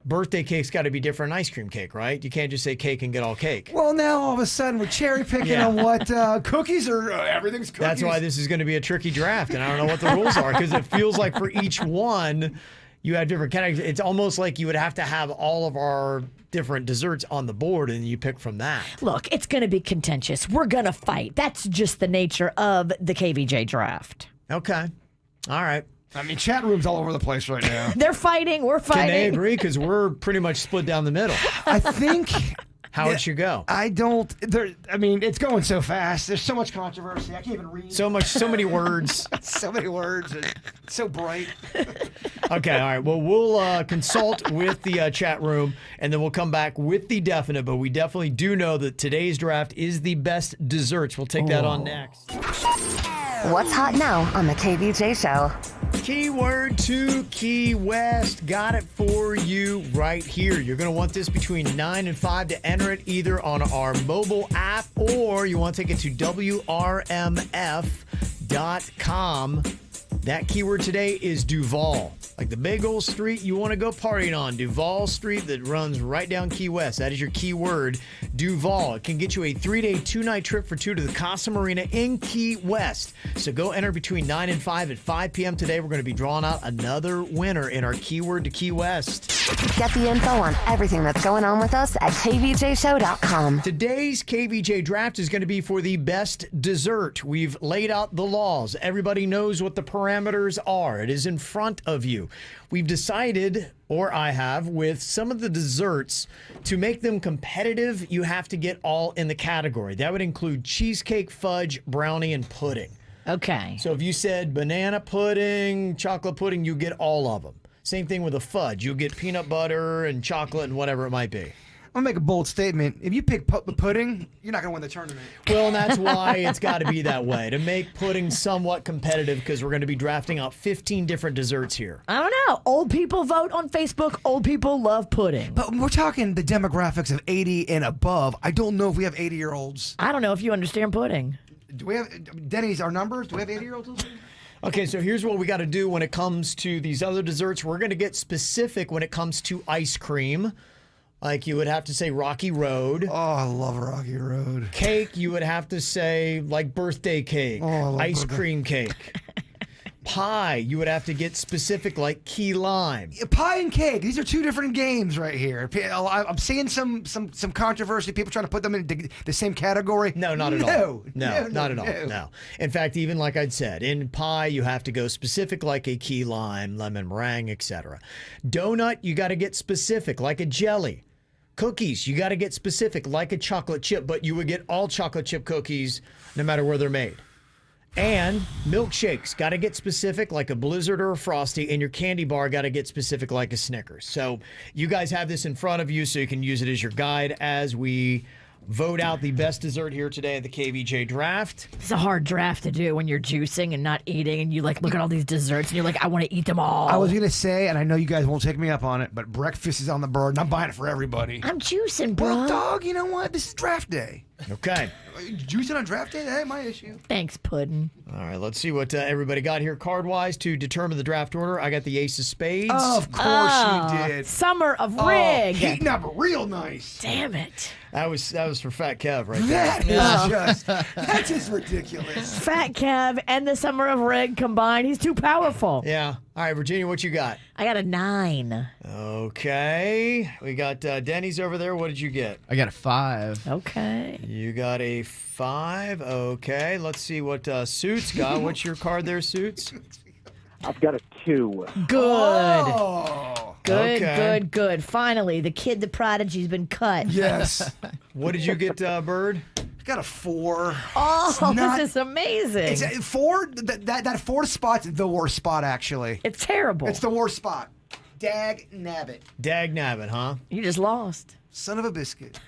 birthday cake's got to be different than ice cream cake, right? You can't just say cake and get all cake. Well, now all of a sudden we're cherry picking on what cookies are. Everything's cookies. That's why this is going to be a tricky draft, and I don't know what the rules are because it feels like for each one, you have different categories. It's almost like you would have to have all of our different desserts on the board, and you pick from that. Look, it's going to be contentious. We're going to fight. That's just the nature of the KVJ draft. Okay. All right. I mean, chat room's all over the place right now. They're fighting. We're fighting. Can they agree? Because we're pretty much split down the middle. I think how it should go. I mean, it's going so fast. There's so much controversy. I can't even read. So many words. So many words. And so bright. Okay, all right. Well, we'll consult with the chat room, and then we'll come back with the definite. But we definitely do know that today's draft is the best desserts. We'll take that on next. What's hot now on the KVJ show? Keyword to Key West. Got it for you right here. You're going to want this between 9 and 5 to enter it either on our mobile app or you want to take it to WRMF.com. That keyword today is Duval. Like the big old street you want to go partying on. Duval Street that runs right down Key West. That is your keyword, Duval. It can get you a 3-day, 2-night trip for 2 to the Casa Marina in Key West. So go enter between 9 and 5 at 5 p.m. today. We're going to be drawing out another winner in our keyword to Key West. Get the info on everything that's going on with us at kvjshow.com. Today's KVJ draft is going to be for the best dessert. We've laid out the laws. Everybody knows what the parameters are. It is in front of you. We've decided or I have, with some of the desserts. To make them competitive, you have to get all in the category. That would include cheesecake, fudge, brownie, and pudding. Okay. So if you said banana pudding, chocolate pudding, you get all of them. Same thing with a fudge. You'll get peanut butter and chocolate and whatever it might be. I'm going to make a bold statement. If you pick pudding, you're not going to win the tournament. Well, and that's why it's got to be that way, to make pudding somewhat competitive, because we're going to be drafting out 15 different desserts here. I don't know. Old people vote on Facebook. Old people love pudding. But we're talking the demographics of 80 and above. I don't know if we have 80-year-olds. I don't know if you understand pudding. Do we have, Denny's, our numbers? Do we have 80-year-olds? Okay, so here's what we got to do when it comes to these other desserts. We're going to get specific when it comes to ice cream. Like you would have to say Rocky Road. Oh, I love Rocky Road. Cake, you would have to say like birthday cake, ice cream cake. Pie, you would have to get specific like key lime. Pie and cake. These are two different games right here. I'm seeing some controversy. People trying to put them in the same category. No, not at all. No, Not at all. no. No. In fact, even like I'd said, in pie, you have to go specific like a key lime, lemon meringue, etc. Donut, you got to get specific like a jelly. Cookies, you got to get specific like a chocolate chip, but you would get all chocolate chip cookies no matter where they're made. And milkshakes, got to get specific like a Blizzard or a Frosty, and your candy bar got to get specific like a Snickers. So you guys have this in front of you so you can use it as your guide as we vote out the best dessert here today at the KVJ Draft. It's a hard draft to do when you're juicing and not eating, and you like look at all these desserts and you're like, I want to eat them all. I was going to say, and I know you guys won't take me up on it, but breakfast is on the bird, and I'm buying it for everybody. I'm juicing, bro. Well, dog, you know what? This is draft day. Okay. Juicing on draft day? That ain't my issue. Thanks, Puddin'. All right, let's see what everybody got here card-wise to determine the draft order. I got the ace of spades. Of course you did. Summer of Rig. Heating up real nice. Damn it. That was for Fat Kev right there. That's just ridiculous. Fat Kev and the Summer of Rig combined, he's too powerful. Yeah. All right, Virginia, what you got? I got a 9. Okay. We got Dennys over there. What did you get? I got a 5. Okay. You got a 5. Okay. Let's see what Suits got. What's your card there, Suits? I've got a 2. Good. Oh, Okay. Good. Finally, the kid, the prodigy's been cut. yes. What did you get, Bird? I got a 4. Oh, not- this is amazing. It's 4. That 4th spot's the worst spot, actually. It's terrible. It's the worst spot. Dag nabbit. Dag nabbit, huh? You just lost. Son of a biscuit.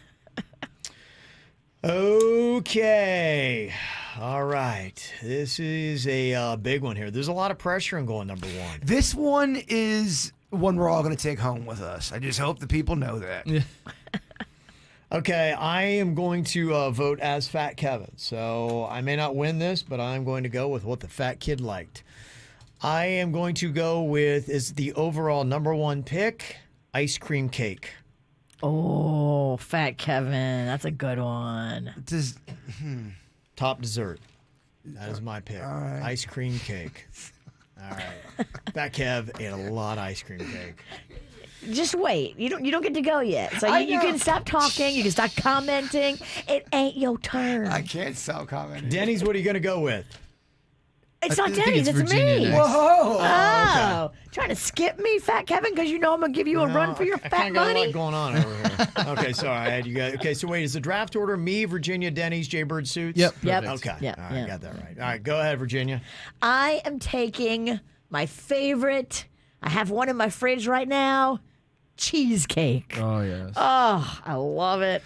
Okay. All right. This is a big one here. There's a lot of pressure in going number 1. This one is one we're all going to take home with us. I just hope the people know that. Okay, I am going to vote as Fat Kevin. So I may not win this, but I'm going to go with what the fat kid liked. I am going to go with, is the overall number 1 pick, ice cream cake. Oh, Fat Kevin. That's a good one. Does, Top dessert. That is my pick. Ice cream cake. All right. Fat Kev ate a lot of ice cream cake. Just wait. You don't get to go yet. So I you can stop talking. You can stop commenting. It ain't your turn. I can't stop commenting. Denny's, what are you going to go with? It's not I think Denny's. it's It's Virginia me. next. Whoa. Oh, trying to skip me, Fat Kevin, because you know I'm gonna give you a run for your I fat kinda got a lot money. going on over here. Okay, sorry. I had you guys. Okay, so wait, is the draft order me, Virginia, Denny's, Jaybird, Suits? Yep. Yep. Perfect. Okay. Yep, All right, yep. got that right. All right, go ahead, Virginia. I am taking my favorite. I have one in my fridge right now. Cheesecake. Oh, yes. Oh, I love it.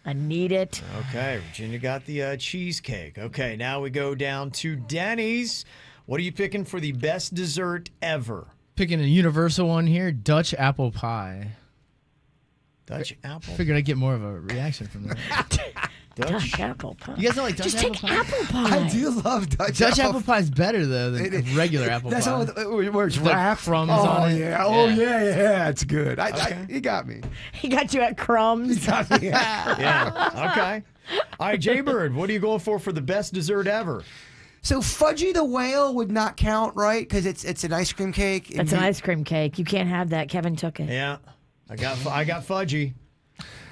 I need it. Okay, Virginia got the cheesecake. Okay, now we go down to Denny's. What are you picking for the best dessert ever? Picking a universal one here, Dutch apple pie. Dutch apple. Figured I'd get more of a reaction from that. Dutch apple pie. You guys don't like Dutch Just apple take pie? apple pie. I do love Dutch Dutch apple pie's better though than It- regular apple That's pie. where it's The wrapped. crumbs oh, on it. Yeah. Oh, Yeah. yeah. It's good. He got me. He got you at crumbs. Yeah. Okay. All right, Jaybird, what are you going for the best dessert ever? So Fudgy the Whale would not count, right? Because it's an ice cream cake. and That's an you- ice cream cake. You can't have that. Kevin took it. Yeah, I got fudgy.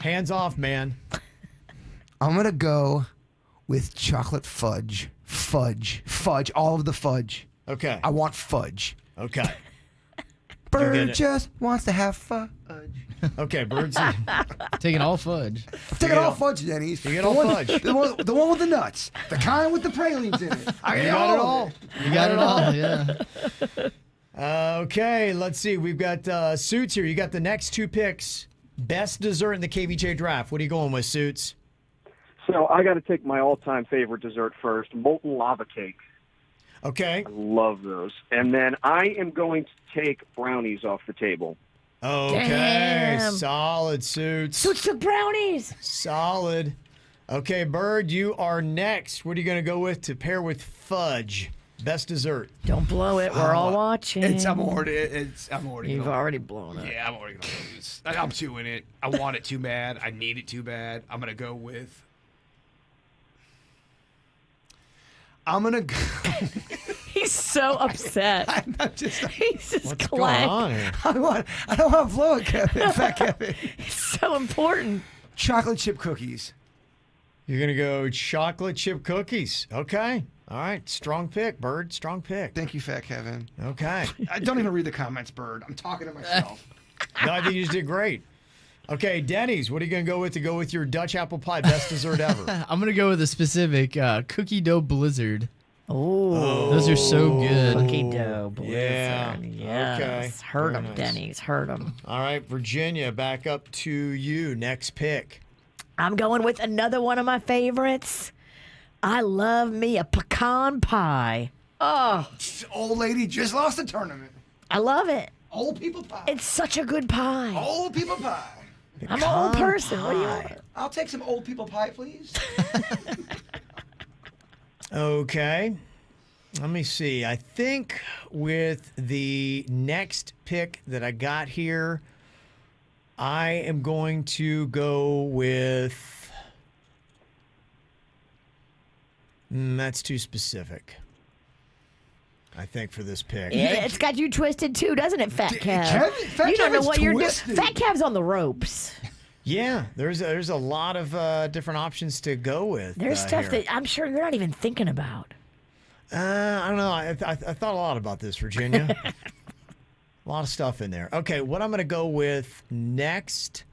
Hands off, man. I'm gonna go with chocolate fudge. Fudge. All of the fudge. Okay. I want fudge. Okay. Bird just wants to have fudge. Okay, Bird's Taking all fudge. Take it all fudge, Denny's. You get all fudge. The one with the nuts. The kind with the pralines in it. I got it all. You got it all, yeah. Okay, let's see. We've got Suits here. You got the next 2 picks. Best dessert in the KVJ draft. What are you going with, Suits? So I got to take my all-time favorite dessert first, molten lava cake. Okay. I love those. And then I am going to take brownies off the table. Okay. Damn. Solid, Suits. Suits took brownies. Solid. Okay, Bird, you are next. What are you going to go with to pair with fudge? Best dessert. Don't blow it. We're all watching. I'm already. You've already blown it. Yeah, I'm already gonna lose. I'm too in it. I want it too bad. I need it too bad. I'm gonna go with. He's so upset. I'm just. He's just What's going on here? I don't want to blow it, Kevin. Fat Kevin. It's so important. Chocolate chip cookies. You're going to go chocolate chip cookies. Okay. All right. Strong pick, Bird. Strong pick. Thank you, Fat Kevin. Okay. I don't even read the comments, Bird. I'm talking to myself. No, I think you just did great. Okay, Dennys, what are you going to go with your Dutch apple pie best dessert ever? I'm going to go with a specific cookie dough blizzard. Oh, Those are so good. cookie dough blizzard. Yeah. Yes. Okay. Heard Very them, nice. Dennys. Heard them. All right, Virginia, back up to you. Next pick. I'm going with another one of my favorites. I love me a pecan pie. Oh, Old lady just lost the tournament. I love it. Old people pie. It's such a good pie. Old people pie. I'm an old person. What do you want? I'll take some old people pie, please. Okay. Let me see. I think with the next pick that I got here, I am going to go with. That's too specific. I think for this pick. Yeah, it's got you twisted too, doesn't it, Fat Kev? Fat You don't know Kevin's what you're doing. twisted. Fat Kev's on the ropes. Yeah, there's a lot of different options to go with. There's stuff here. that I'm sure you're not even thinking about. I don't know. I thought a lot about this, Virginia. A lot of stuff in there. Okay, what I'm going to go with next,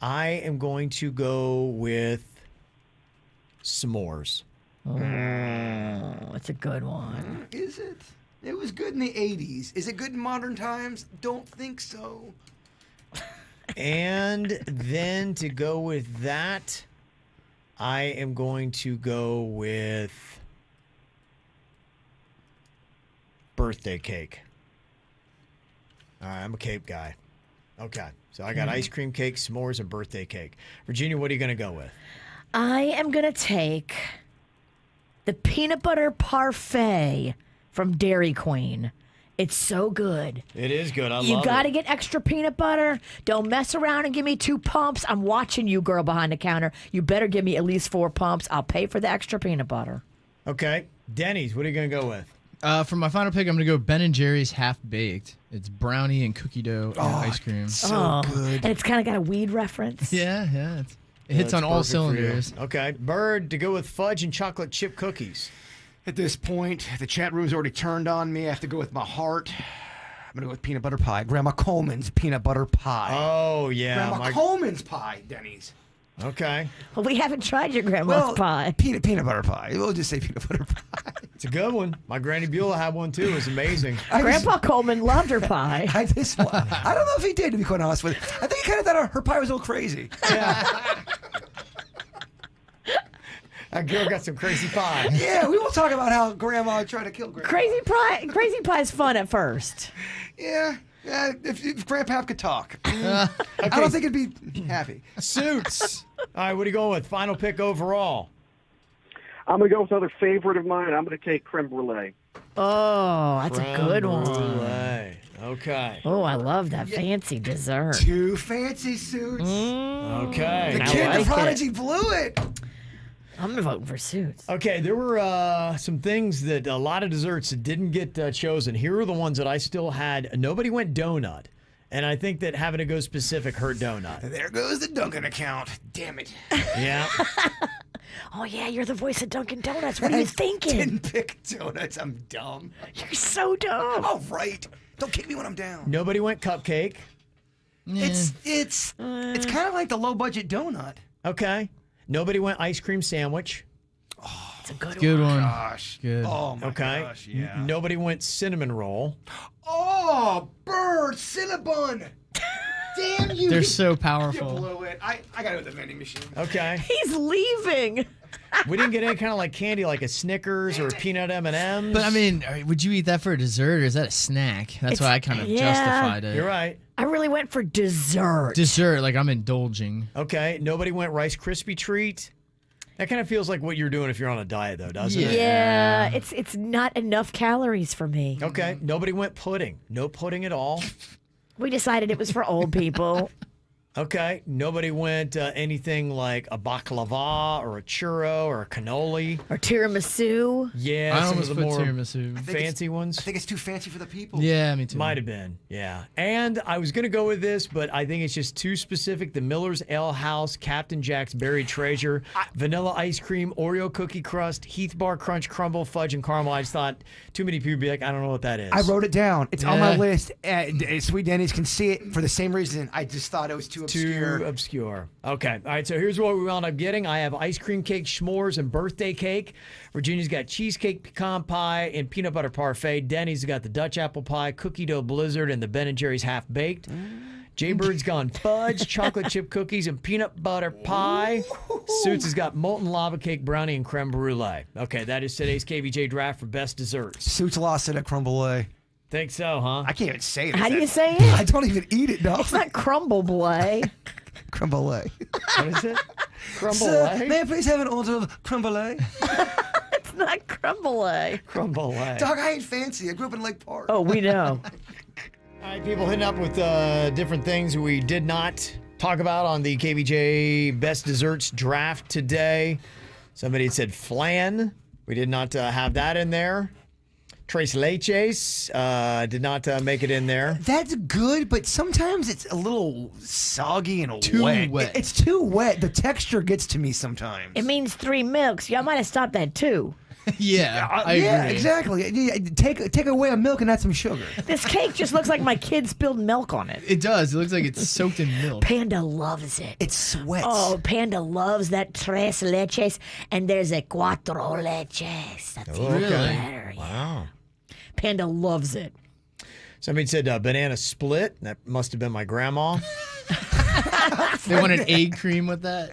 I am going to go with s'mores. Oh, that's a good one. Is it? It was good in the 80s. Is it good in modern times? Don't think so. And then to go with that, I am going to go with birthday cake. All right, I'm a cake guy. Okay, so I got ice cream cake, s'mores, and birthday cake. Virginia, what are you going to go with? I am going to take the peanut butter parfait from Dairy Queen. It's so good. It is good. I love it. You got to get extra peanut butter. Don't mess around and give me 2 pumps. I'm watching you, girl behind the counter. You better give me at least 4 pumps. I'll pay for the extra peanut butter. Okay, Dennys, what are you going to go with? For my final pick, I'm going to go Ben & Jerry's Half Baked. It's brownie and cookie dough and ice cream. So good. And it's kind of got a weed reference. Yeah. It hits That's on all perfect for you. cylinders. Okay, Bird, to go with fudge and chocolate chip cookies. At this point, the chat room's already turned on me. I have to go with my heart. I'm going to go with peanut butter pie. Grandma Coleman's peanut butter pie. Oh, yeah. Grandma Coleman's pie, Denny's. Okay. Well, we haven't tried your grandma's pie. Peanut butter pie. We'll just say peanut butter pie. It's a good one. My Granny Beulah had one, too. It was amazing. Grandpa Coleman loved her pie. I don't know if he did, to be quite honest with you. I think he kind of thought her pie was a little crazy. Yeah. That girl got some crazy pie. Yeah, we will talk about how Grandma tried to kill Grandma. Crazy pie's fun at first. Yeah, if Grandpa could talk. I don't think it'd be happy. Suits. All right, what are you going with? Final pick overall. I'm going to go with another favorite of mine. I'm going to take creme brulee. Oh, that's a good one. Brulee. Okay. Oh, I love that fancy dessert. 2 fancy suits. Okay. The I kid, like the prodigy, blew it. I'm voting for Suits. Okay, there were some things that a lot of desserts that didn't get chosen. Here are the ones that I still had. Nobody went donut. And I think that having to go specific hurt donut. There goes the Duncan account. Damn it. Yeah. Oh, yeah, you're the voice of Dunkin' Donuts. What are you thinking? Didn't pick donuts. I'm dumb. You're so dumb. All right. Don't kick me when I'm down. Nobody went cupcake. It's kind of like the low budget donut. Okay. Nobody went ice cream sandwich. It's a good, Good one. Gosh. Good. Oh my Okay. gosh. Yeah. Nobody went cinnamon roll. Oh, bird, Cinnabon. Damn you. They're so You powerful. blew it. I got it with the vending machine. Okay. He's leaving. We didn't get any kind of like candy, like a Snickers or a peanut M&Ms. But I mean, would you eat that for a dessert or is that a snack? That's why I kind of yeah. justified it. You're right. I really went for dessert. Dessert, like I'm indulging. Okay. Nobody went Rice Krispie treat. That kind of feels like what you're doing if you're on a diet, though, doesn't it? Yeah, it's not enough calories for me. Okay. Nobody went pudding. No pudding at all. We decided it was for old people. Okay. Nobody went anything like a baklava or a churro or a cannoli. Or tiramisu. Yeah, I some almost of the put more tiramisu. fancy ones. I think it's too fancy for the people. Yeah, me too. Might have been, yeah. And I was going to go with this, but I think it's just too specific. The Miller's Ale House, Captain Jack's Berry Treasure, vanilla ice cream, Oreo cookie crust, Heath Bar Crunch Crumble, fudge, and caramel. I just thought too many people would be like, I don't know what that is. I wrote it down. It's on my Yeah. list. Sweet Denny's can see it for the same reason. I just thought it was too obscure. Too obscure. Okay. All right. So here's what we wound up getting. I have ice cream cake, s'mores, and birthday cake. Virginia's got cheesecake, pecan pie, and peanut butter parfait. Denny's has got the Dutch apple pie, cookie dough blizzard, and the Ben & Jerry's half baked. Jaybird's gone fudge, chocolate chip cookies, and peanut butter pie. Suits has got molten lava cake, brownie, and creme brulee. Okay, that is today's KVJ draft for best desserts. Suits lost it at crumble. Think so, huh? I can't even say it. How do you say I it? don't even eat it, no. It's not crumble boy. Crumble. What is it? Crumble Sir, may I please have an order of crumble? It's not crumble. Crumble. Dog, I ain't fancy. I grew up in Lake Park. Oh, we know. All right, people hitting up with different things we did not talk about on the KVJ Best Desserts draft today. Somebody had said flan. We did not have that in there. Tres leches did not make it in there. That's good, but sometimes it's a little soggy and Too wet. wet. It's too wet. The texture gets to me sometimes. It means 3 milks. Y'all might have stopped that too. Yeah, I yeah, agree. exactly. Yeah, take away a milk and add some sugar. This cake just looks like my kid spilled milk on it. It does. It looks like it's soaked in milk. Panda loves it. It sweats. Oh, Panda loves that tres leches, and there's a cuatro leches. That's even Really? better. Yeah. Wow. Panda loves it. Somebody said banana split. That must have been my grandma. They want an egg cream with that.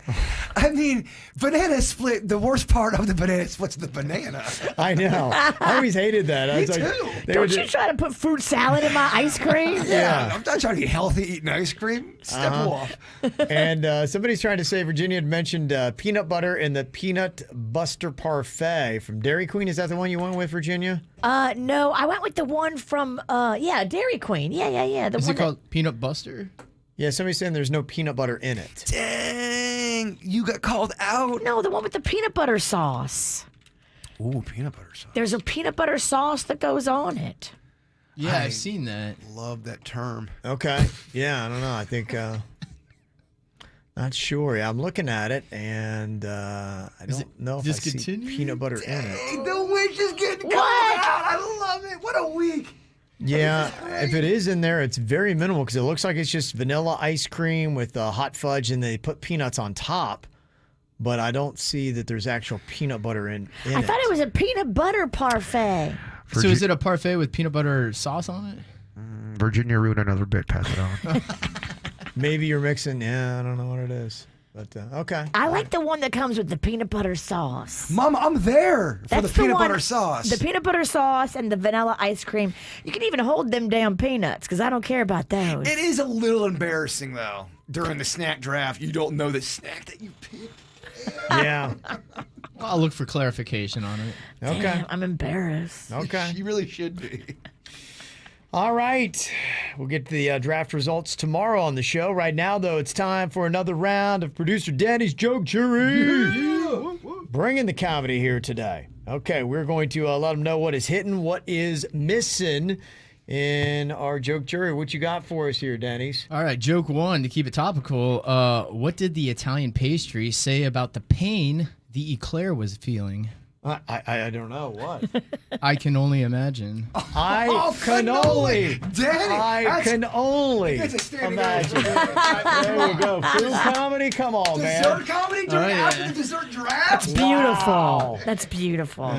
I mean, banana split. The worst part of the banana split's the banana. I know. I always hated that. I was too. they Don't would you try to put fruit salad in my ice cream? Yeah. I'm not trying to eat healthy eating ice cream. Step off. And somebody's trying to say Virginia had mentioned peanut butter in the peanut buster parfait from Dairy Queen. Is that the one you went with, Virginia? No, I went with the one from Dairy Queen. Yeah. The Is one it called Peanut Buster? Yeah, somebody's saying there's no peanut butter in it. Dang, you got called out. No, the one with the peanut butter sauce. Ooh, peanut butter sauce. There's a peanut butter sauce that goes on it. Yeah, I've seen that. Love that term. Okay. Yeah, I don't know. I think not sure. Yeah, I'm looking at it, and I don't know if I see discontinued? peanut butter in it. Hey, the witch is getting called What? out. I love it. What a week. Yeah, if it is in there, it's very minimal because it looks like it's just vanilla ice cream with hot fudge, and they put peanuts on top. But I don't see that there's actual peanut butter in I thought it was a peanut butter parfait. So is it a parfait with peanut butter sauce on it? Virginia ruined another bit. Pass it on. Maybe you're mixing. Yeah, I don't know what it is. But okay. I like the one that comes with the peanut butter sauce. Mom, I'm there for That's the peanut one- butter sauce. The peanut butter sauce and the vanilla ice cream. You can even hold them damn peanuts because I don't care about those. It is a little embarrassing, though. During the snack draft, you don't know the snack that you picked. Yeah. Well, I'll look for clarification on it. Okay. Damn, I'm embarrassed. Okay. You really should be. All right. We'll get to the draft results tomorrow on the show. Right now, though, it's time for another round of producer Danny's Joke Jury. Bringing the comedy here today. Okay, we're going to let them know what is hitting, what is missing in our joke jury. What you got for us here, Dennys? All right, joke one, to keep it topical. What did the Italian pastry say about the pain the eclair was feeling? I don't know what. I can only imagine. I can only. Danny, I can only That's a standing imagine. ovation. There we go. Food comedy. Come on, Dessert man. comedy during after the dessert draft. Beautiful. Wow. That's beautiful.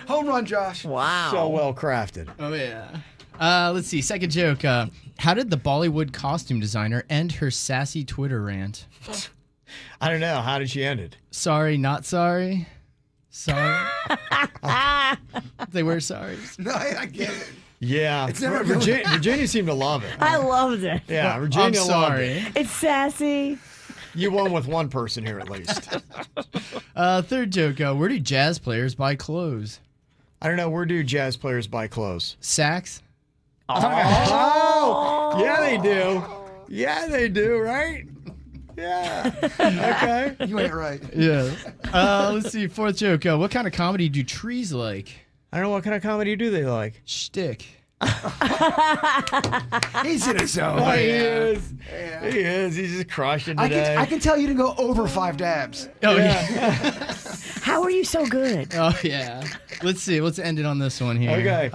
Home run, Josh. Wow. So well crafted. Oh, yeah. Let's see. Second joke. How did the Bollywood costume designer end her sassy Twitter rant? I don't know. How did she end it? Sorry, not sorry. Sorry. They were sorry. No, I get it. Yeah. It's never Virginia seemed to love it. I loved it. Yeah, I'm Virginia loved sorry. it. It's sassy. You won with one person here at least. Third joke. Where do jazz players buy clothes? I don't know. Where do jazz players buy clothes? Saks? Oh, yeah, they do. Yeah, they do, right? Yeah. Okay. You ain't right. Yeah. Let's see. Fourth joke. What kind of comedy do trees like? I don't know what kind of comedy do they like. Shtick. He's in his zone. Oh, he is. He is. He's just crushing today. I can tell you to go over 5 dabs. Oh, yeah. How are you so good? Oh, yeah. Let's see. Let's end it on this one here. Okay.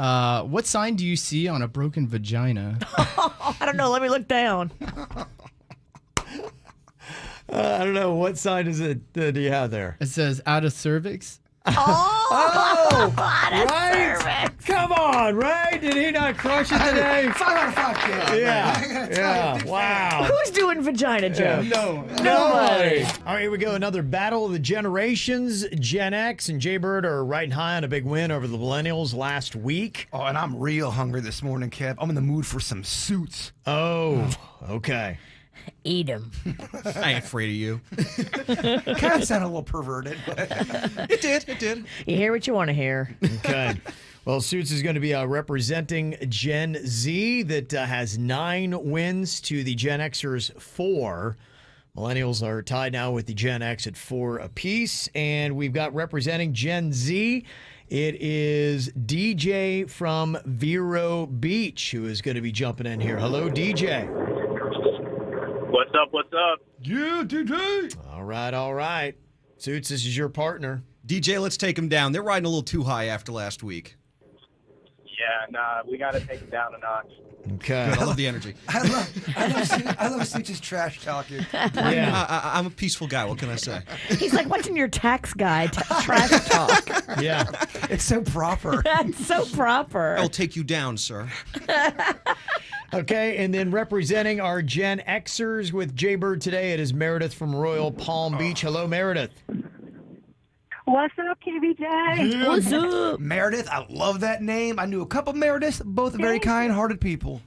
What sign do you see on a broken vagina? I don't know. Let me look down. I don't know. What sign is it do you have there? It says out of cervix. Oh, right. Cervix. Come on, right? Did he not crush it today? 5 out of 5 kid. Yeah. Wow. Who's doing vagina jokes? No. Nobody. All right, here we go. Another battle of the generations. Gen X and Jaybird are riding high on a big win over the millennials last week. Oh, and I'm real hungry this morning, Kev. I'm in the mood for some suits. Oh, okay. Eat them. I ain't afraid of you. Kind of sounded a little perverted. But It did. You hear what you want to hear. Okay. Well, Suits is going to be representing Gen Z that has 9 wins to the Gen Xers 4. Millennials are tied now with the Gen X at 4 apiece. And we've got representing Gen Z. It is DJ from Vero Beach who is going to be jumping in here. Hello, DJ. What's up? yeah, DJ. All right. Suits, this is your partner. DJ, let's take them down. They're riding a little too high after last week. Yeah, nah, we got to take it down a notch. Okay. Good, I love the energy. I love Suits' trash talking. Yeah. I'm a peaceful guy. What can I say? He's like watching your tax guy trash talk. Yeah. It's so proper. That's so proper. I'll take you down, sir. Okay, and then representing our Gen Xers with Jaybird today, it is Meredith from Royal Palm Beach. Hello, Meredith. What's up, KVJ? What's up? Meredith, I love that name. I knew a couple Merediths, both very kind-hearted people.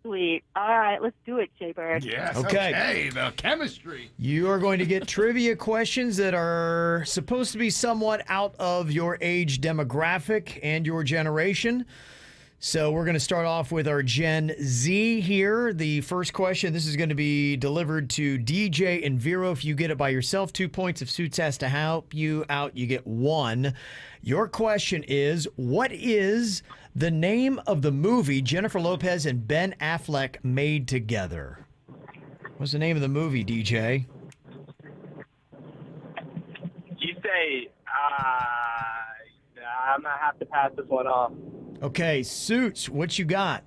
Sweet. All right, let's do it, Jaybird. Yes. Okay. The chemistry. You are going to get trivia questions that are supposed to be somewhat out of your age demographic and your generation. So we're going to start off with our Gen Z here. The first question, this is going to be delivered to DJ and Vero. If you get it by yourself, 2 points. If Suits has to help you out, you get 1. Your question is, what is the name of the movie Jennifer Lopez and Ben Affleck made together? What's the name of the movie, DJ? You say, I'm going to have to pass this one off. Okay, Suits, what you got?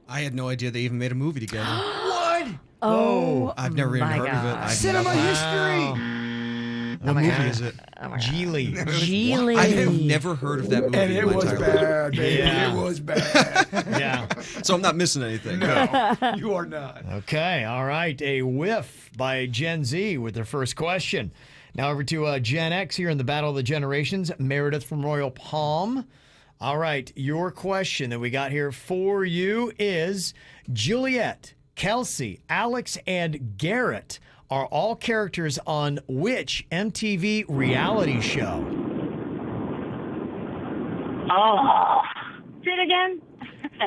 I had no idea they even made a movie together. What? Oh, I've never even my heard of it. God. Cinema history. What movie is it? Geely. Geely. I have never heard of that movie And in it my was entire life. bad, baby. Yeah. It was bad. Yeah. So I'm not missing anything. No, you are not. Okay, all right. A whiff by Gen Z with their first question. Now over to Gen X here in the Battle of the Generations. Meredith from Royal Palm. All right, your question that we got here for you is Juliet, Kelsey, Alex, and Garrett are all characters on which MTV reality show? Oh. Say it again.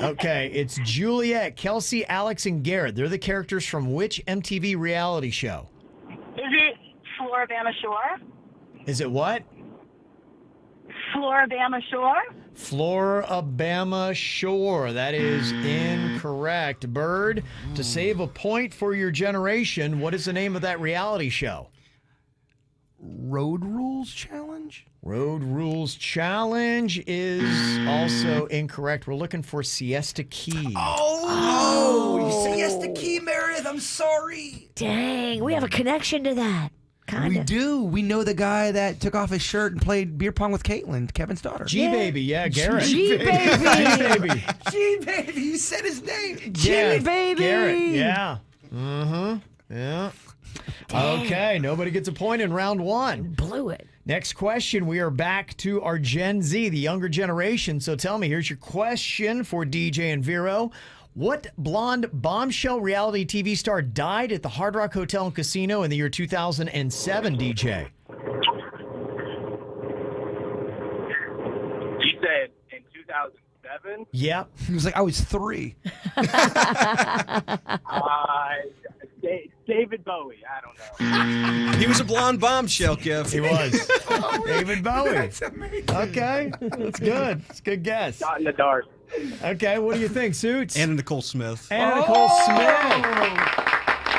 Okay, it's Juliet, Kelsey, Alex, and Garrett. They're the characters from which MTV reality show? Is it Floribama Shore? Is it what? Floribama Shore? Floribama Shore. That is incorrect. Bird, to save a point for your generation, what is the name of that reality show? Road Rules Challenge? Road Rules Challenge is also incorrect. We're looking for Siesta Key. Oh, Siesta Key, Meredith. I'm sorry. Dang, we have a connection to that. Kind We of. do. We know the guy that took off his shirt and played beer pong with Caitlin, Kevin's daughter. G-Baby, yeah, Garrett. G-Baby. G-Baby. G-Baby. You said his name. Yeah, G-Baby. Garrett, yeah. Yeah. Okay, nobody gets a point in round one. Blew it. Next question, we are back to our Gen Z, the younger generation. So tell me, here's your question for DJ and Vero. What blonde bombshell reality TV star died at the Hard Rock Hotel and Casino in the year 2007, DJ? You said in 2007? Yep. He was like, I was 3. David Bowie. I don't know. He was a blonde bombshell, Kev. He was. David Bowie. That's amazing. Okay, that's good. It's a good guess. Not in the dark. Okay, what do you think, Suits? Anna Nicole Smith. Anna Nicole Smith.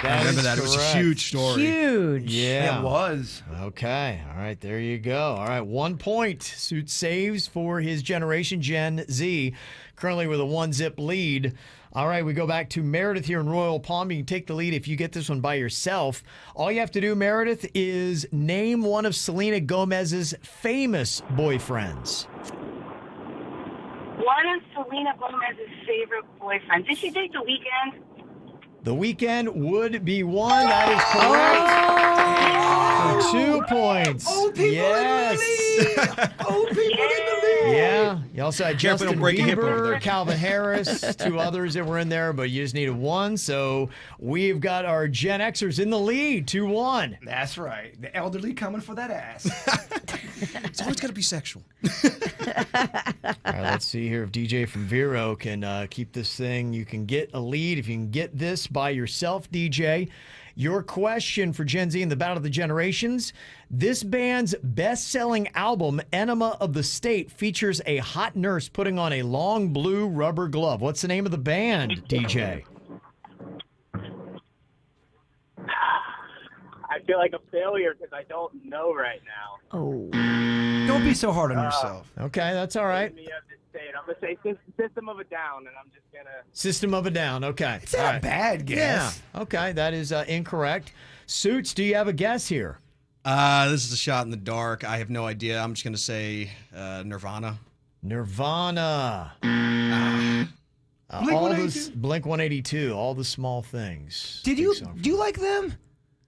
I remember that. It was a huge story. Huge. Yeah. It was. Okay. All right. There you go. All right. 1 point. Suit saves for his generation, Gen Z, currently with a 1-zip lead. All right. We go back to Meredith here in Royal Palm. You can take the lead if you get this one by yourself. All you have to do, Meredith, is name one of Selena Gomez's famous boyfriends. One of Selena Gomez's favorite boyfriends. Did she date The Weeknd? The Weeknd would be one. That is correct. For 2 points. Old people yes. in the lead. Old people in the lead. Yeah. You also had Careful, Justin don't break a hip over Bieber, there. Calvin Harris, 2 others that were in there, but you just needed 1. So we've got our Gen Xers in the lead, 2-1. That's right. The elderly coming for that ass. It's always got to be sexual. All right, let's see here if DJ from Vero can keep this thing. You can get a lead if you can get this by yourself, DJ. Your question for Gen Z in the Battle of the Generations. This band's best-selling album, Enema of the State, features a hot nurse putting on a long blue rubber glove. What's the name of the band, DJ? I feel like a failure because I don't know right now. Oh. Don't be so hard on yourself. Okay, that's all right. Enemy of the State. I'm going to say System of a Down, and I'm just going to... System of a Down. Okay. It's not a bad guess. Yeah. Okay, that is incorrect. Suits, do you have a guess here? This is a shot in the dark. I have no idea. I'm just going to say Nirvana. Nirvana. Blink 182. All the small things. Do you like them?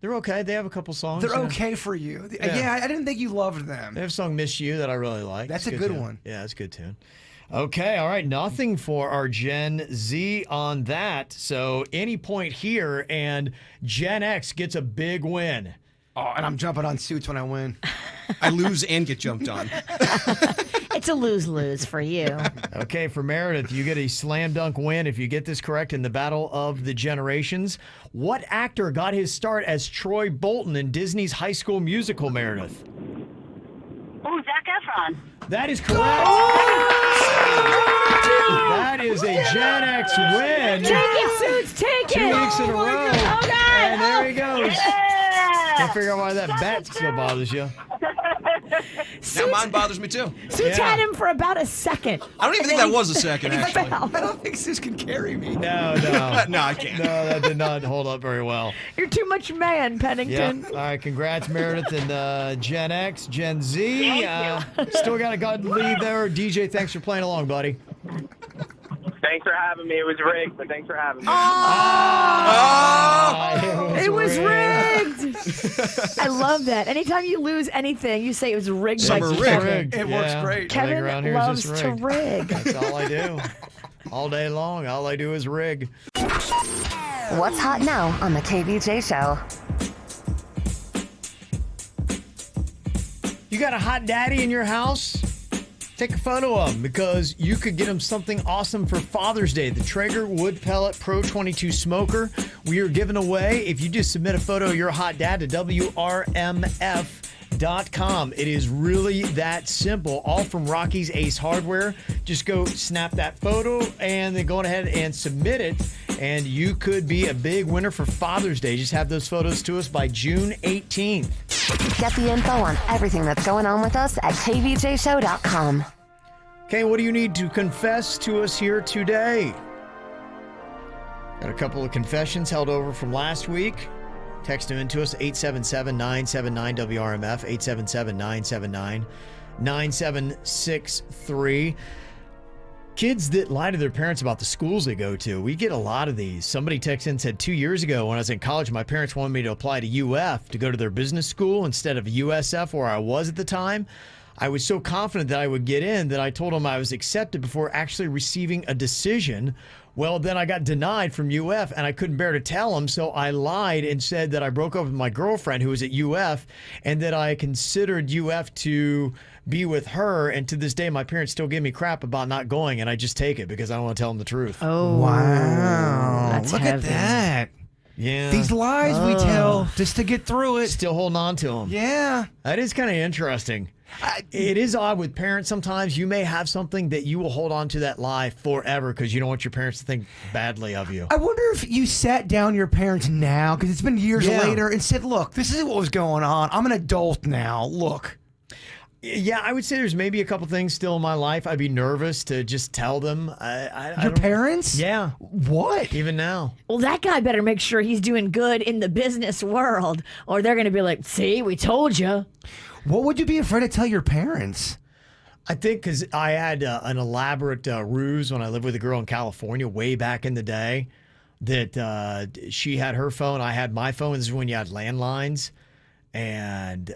They're okay. They have a couple songs. They're yeah. okay for you. Yeah. Yeah, I didn't think you loved them. They have a song "Miss You" that I really like. That's It's a good tune. one. Yeah, it's a good tune. Okay, all right. Nothing for our Gen Z on that. So any point here, and Gen X gets a big win. Oh, and I'm jumping on Suits when I win. I lose and get jumped on. It's a lose-lose for you. Okay, for Meredith, you get a slam dunk win if you get this correct in the Battle of the Generations. What actor got his start as Troy Bolton in Disney's High School Musical, Meredith? Oh, Zac Efron. That is correct. That is a Gen X win. Take it, Suits, take it. 2 weeks in a row. Oh, God. And there he goes. Yeah. Can't figure out why that bat still bothers you. Now mine bothers me too. Suits had him for about a second. I don't even think that was a second, He actually. fell. I don't think Suits can carry me. No. No, I can't. No, that did not hold up very well. You're too much man, Yeah. Pennington. All right. Congrats, Meredith and Gen X, Gen Z. Still got a good lead there. DJ, thanks for playing along, buddy. Thanks for having me. It was rigged, but thanks for having me. It was rigged. I love that. Anytime you lose anything, you say it was rigged. Some by are Kevin. rigged. It works great. Kevin Around here is loves just to rigged. rig. That's all I do. All day long, all I do is rig. What's hot now on the KVJ show? You got a hot daddy in your house? Take a photo of him because you could get him something awesome for Father's Day. The Traeger Wood Pellet Pro 22 Smoker. We are giving away if you just submit a photo of your hot dad to WRMF.com. It is really that simple. All from Rocky's Ace Hardware. Just go snap that photo and then go ahead and submit it. And you could be a big winner for Father's Day. Just have those photos to us by June 18th. Get the info on everything that's going on with us at kvjshow.com. Okay, what do you need to confess to us here today? Got a couple of confessions held over from last week. Text them into us, 877-979-WRMF, 877-979-9763. Kids that lie to their parents about the schools they go to. We get a lot of these. Somebody texted in and said 2 years ago when I was in college, my parents wanted me to apply to UF to go to their business school instead of USF where I was at the time. I was so confident that I would get in that I told them I was accepted before actually receiving a decision. Well, then I got denied from UF and I couldn't bear to tell them, so I lied and said that I broke up with my girlfriend who was at UF and that I considered UF to be with her, and to this day my parents still give me crap about not going, and I just take it because I don't want to tell them the truth. Oh, wow. that's Look heavy. at that. Yeah. These lies we tell just to get through it. Still holding on to them. Yeah. That is kind of interesting. It is odd with parents. Sometimes you may have something that you will hold on to that lie forever because you don't want your parents to think badly of you. I wonder if you sat down your parents now, because it's been years later, and said, look, this is what was going on. I'm an adult now. Look. Yeah, I would say there's maybe a couple things still in my life I'd be nervous to just tell them. Your parents? Yeah. What? Even now. Well, that guy better make sure he's doing good in the business world, or they're going to be like, see, we told you. What would you be afraid to tell your parents? I think because I had an elaborate ruse when I lived with a girl in California way back in the day that she had her phone, I had my phone. This is when you had landlines. And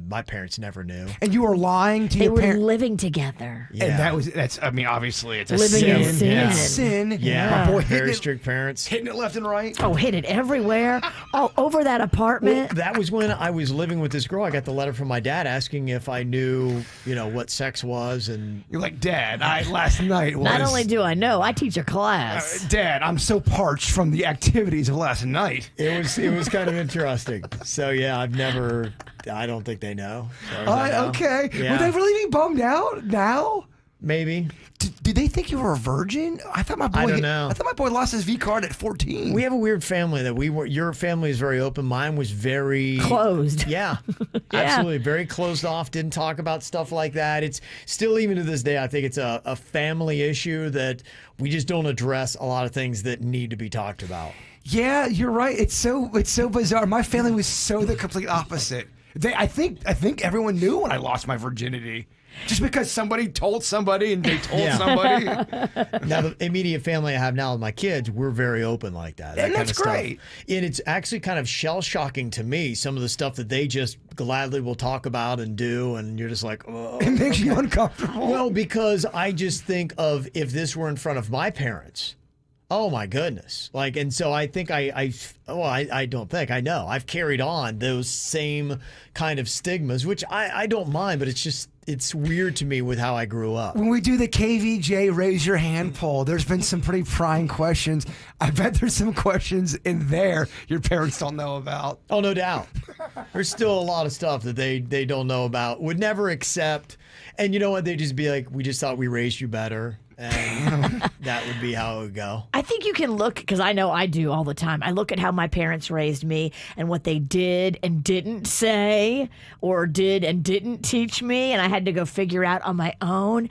my parents never knew. And you were lying to your parents? They parents? were living together. Yeah. And that's, I mean, obviously it's a living sin. in sin. Yeah. Sin. Yeah. My boy Very strict parents. Hitting it left and right. Oh, hit it everywhere. All over that apartment. Well, that was when I was living with this girl. I got the letter from my dad asking if I knew, what sex was. And you're like, Dad, last night was... Not only do I know, I teach a class. Dad, I'm so parched from the activities of last night. It was kind of interesting. So, yeah, I don't think they know. Okay. Yeah. Would they really be bummed out now? Maybe. Did they think you were a virgin? I thought my boy. I don't know. I thought my boy lost his V card at 14. We have a weird family that your family is very open. Mine was very closed. Yeah, absolutely. Very closed off. Didn't talk about stuff like that. It's still, even to this day, I think it's a family issue that we just don't address a lot of things that need to be talked about. Yeah, you're right. It's so bizarre. My family was so the complete opposite. I think everyone knew when I lost my virginity. Just because somebody told somebody and they told somebody. Now, the immediate family I have now with my kids, we're very open like that. And that's kind of great. Stuff. And it's actually kind of shell-shocking to me, some of the stuff that they just gladly will talk about and do, and you're just like, oh. It makes you uncomfortable. Well, because I just think of if this were in front of my parents, oh my goodness. And so I think I don't think, I know. I've carried on those same kind of stigmas, which I don't mind, but it's weird to me with how I grew up. When we do the KVJ raise your hand poll, there's been some pretty prying questions. I bet there's some questions in there your parents don't know about. Oh, no doubt. There's still a lot of stuff that they don't know about, would never accept. And you know what? They'd just be like, we just thought we raised you better. And that would be how it would go. I think you can look, because I know I do all the time. I look at how my parents raised me and what they did and didn't say, or did and didn't teach me, and I had to go figure out on my own.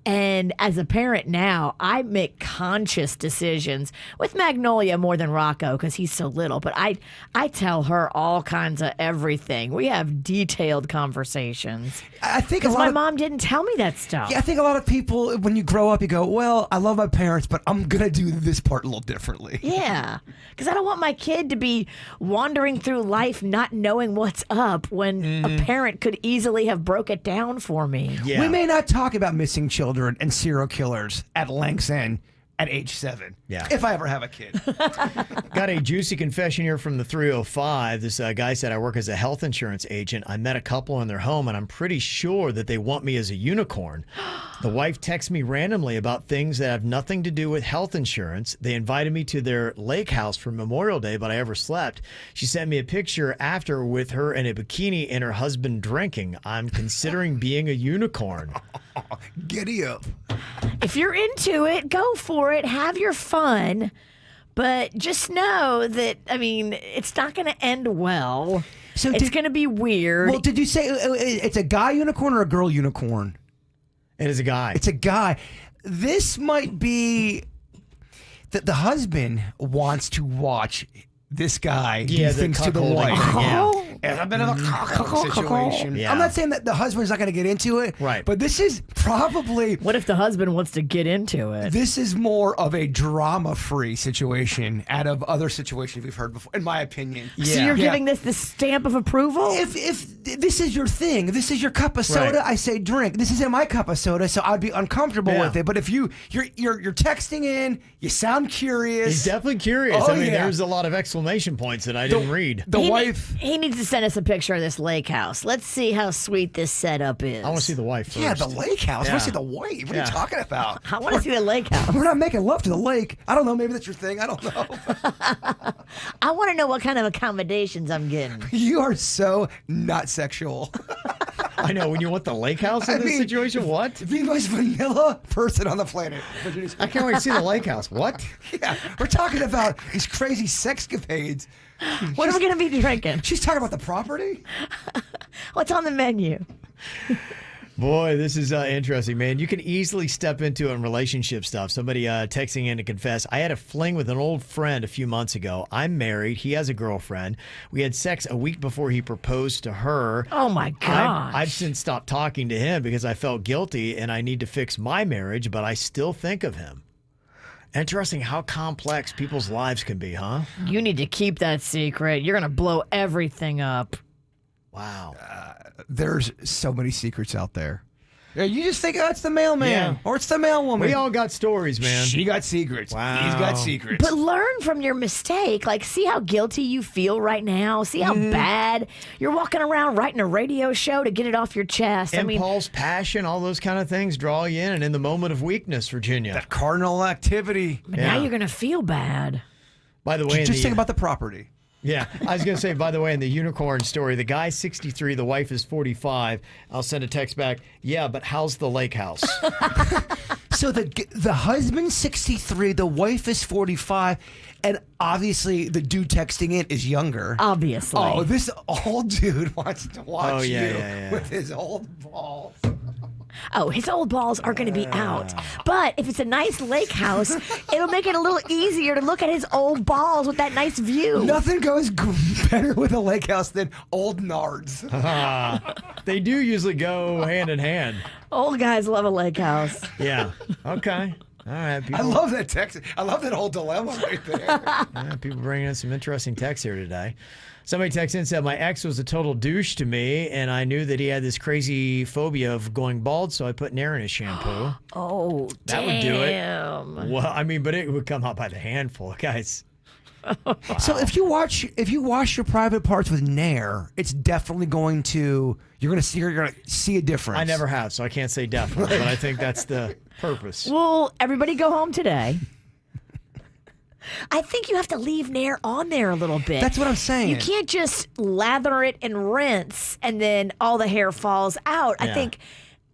And as a parent now, I make conscious decisions with Magnolia more than Rocco because he's so little. But I tell her all kinds of everything. We have detailed conversations. I think because my mom didn't tell me that stuff. Yeah, I think a lot of people, when you grow up, you go, well, I love my parents, but I'm going to do this part a little differently. Yeah, because I don't want my kid to be wandering through life not knowing what's up when a parent could easily have broke it down for me. Yeah. We may not talk about missing children and serial killers at length's end at age 7. Yeah. If I ever have a kid. Got a juicy confession here from the 305. This guy said, I work as a health insurance agent. I met a couple in their home, and I'm pretty sure that they want me as a unicorn. The wife texts me randomly about things that have nothing to do with health insurance. They invited me to their lake house for Memorial Day, but I overslept. She sent me a picture after with her in a bikini and her husband drinking. I'm considering being a unicorn. Giddy up. If you're into it, go for it. Have your fun. But just know that, I mean, it's not going to end well. So it's going to be weird. Well, did you say it's a guy unicorn or a girl unicorn? It is a guy. It's a guy. This might be that the husband wants to watch this guy do things to the wife. It's a bit of a situation. Yeah. I'm not saying that the husband's not going to get into it, right? But this is probably. What if the husband wants to get into it? This is more of a drama-free situation out of other situations we've heard before, in my opinion. So you're giving this the stamp of approval? If this is your thing, if this is your cup of soda, I say drink. This isn't my cup of soda, so I'd be uncomfortable with it. But if you're texting in, you sound curious. He's definitely curious. Oh, I mean, there's a lot of exclamation points that I didn't read. He needs to send us a picture of this lake house. Let's see how sweet this setup is. I want to see the wife first. Yeah, the lake house. I want to see the wife. What are you talking about? I want to see the lake house. We're not making love to the lake. I don't know. Maybe that's your thing. I don't know. I want to know what kind of accommodations I'm getting. You are so not sexual. I know. When you want the lake house in this situation, what? The most vanilla person on the planet. I can't wait to see the lake house. What? Yeah, we're talking about these crazy sexcapades. What are we going to be drinking? She's talking about the property? What's on the menu? Boy, this is interesting, man. You can easily step into it in relationship stuff. Somebody texting in to confess. I had a fling with an old friend a few months ago. I'm married. He has a girlfriend. We had sex a week before he proposed to her. Oh, my gosh. I've since stopped talking to him because I felt guilty and I need to fix my marriage, but I still think of him. Interesting how complex people's lives can be, huh? You need to keep that secret. You're going to blow everything up. Wow. There's so many secrets out there. Yeah, you just think, oh, it's the mailman or it's the mailwoman. We all got stories, man. She got secrets. Wow. He's got secrets. But learn from your mistake. Like, see how guilty you feel right now. See how bad you're walking around writing a radio show to get it off your chest. Impulse, passion, all those kind of things draw you in. And in the moment of weakness, Virginia. That cardinal activity. But now you're going to feel bad. By the way, just think about the property. Yeah, I was going to say, by the way, in the unicorn story, the guy's 63, the wife is 45. I'll send a text back, yeah, but how's the lake house? So the husband's 63, the wife is 45, and obviously the dude texting in is younger. Obviously. Oh, this old dude wants to watch you yeah. with his old balls. Oh, his old balls are going to be out. But if it's a nice lake house, it'll make it a little easier to look at his old balls with that nice view. Nothing goes better with a lake house than old nards. They do usually go hand in hand. Old guys love a lake house. Yeah. Okay. All right. I love that text. I love that whole dilemma right there. Yeah, people bringing in some interesting texts here today. Somebody texted in and said, my ex was a total douche to me, and I knew that he had this crazy phobia of going bald, so I put Nair in his shampoo. Oh, that damn. would do it. Well, I mean, but it would come out by the handful, guys. Wow. So if you wash your private parts with Nair, it's definitely going to you're gonna see a difference. I never have, so I can't say definitely, but I think that's the purpose. Well, everybody go home today. I think you have to leave Nair on there a little bit. That's what I'm saying. You can't just lather it and rinse and then all the hair falls out. I think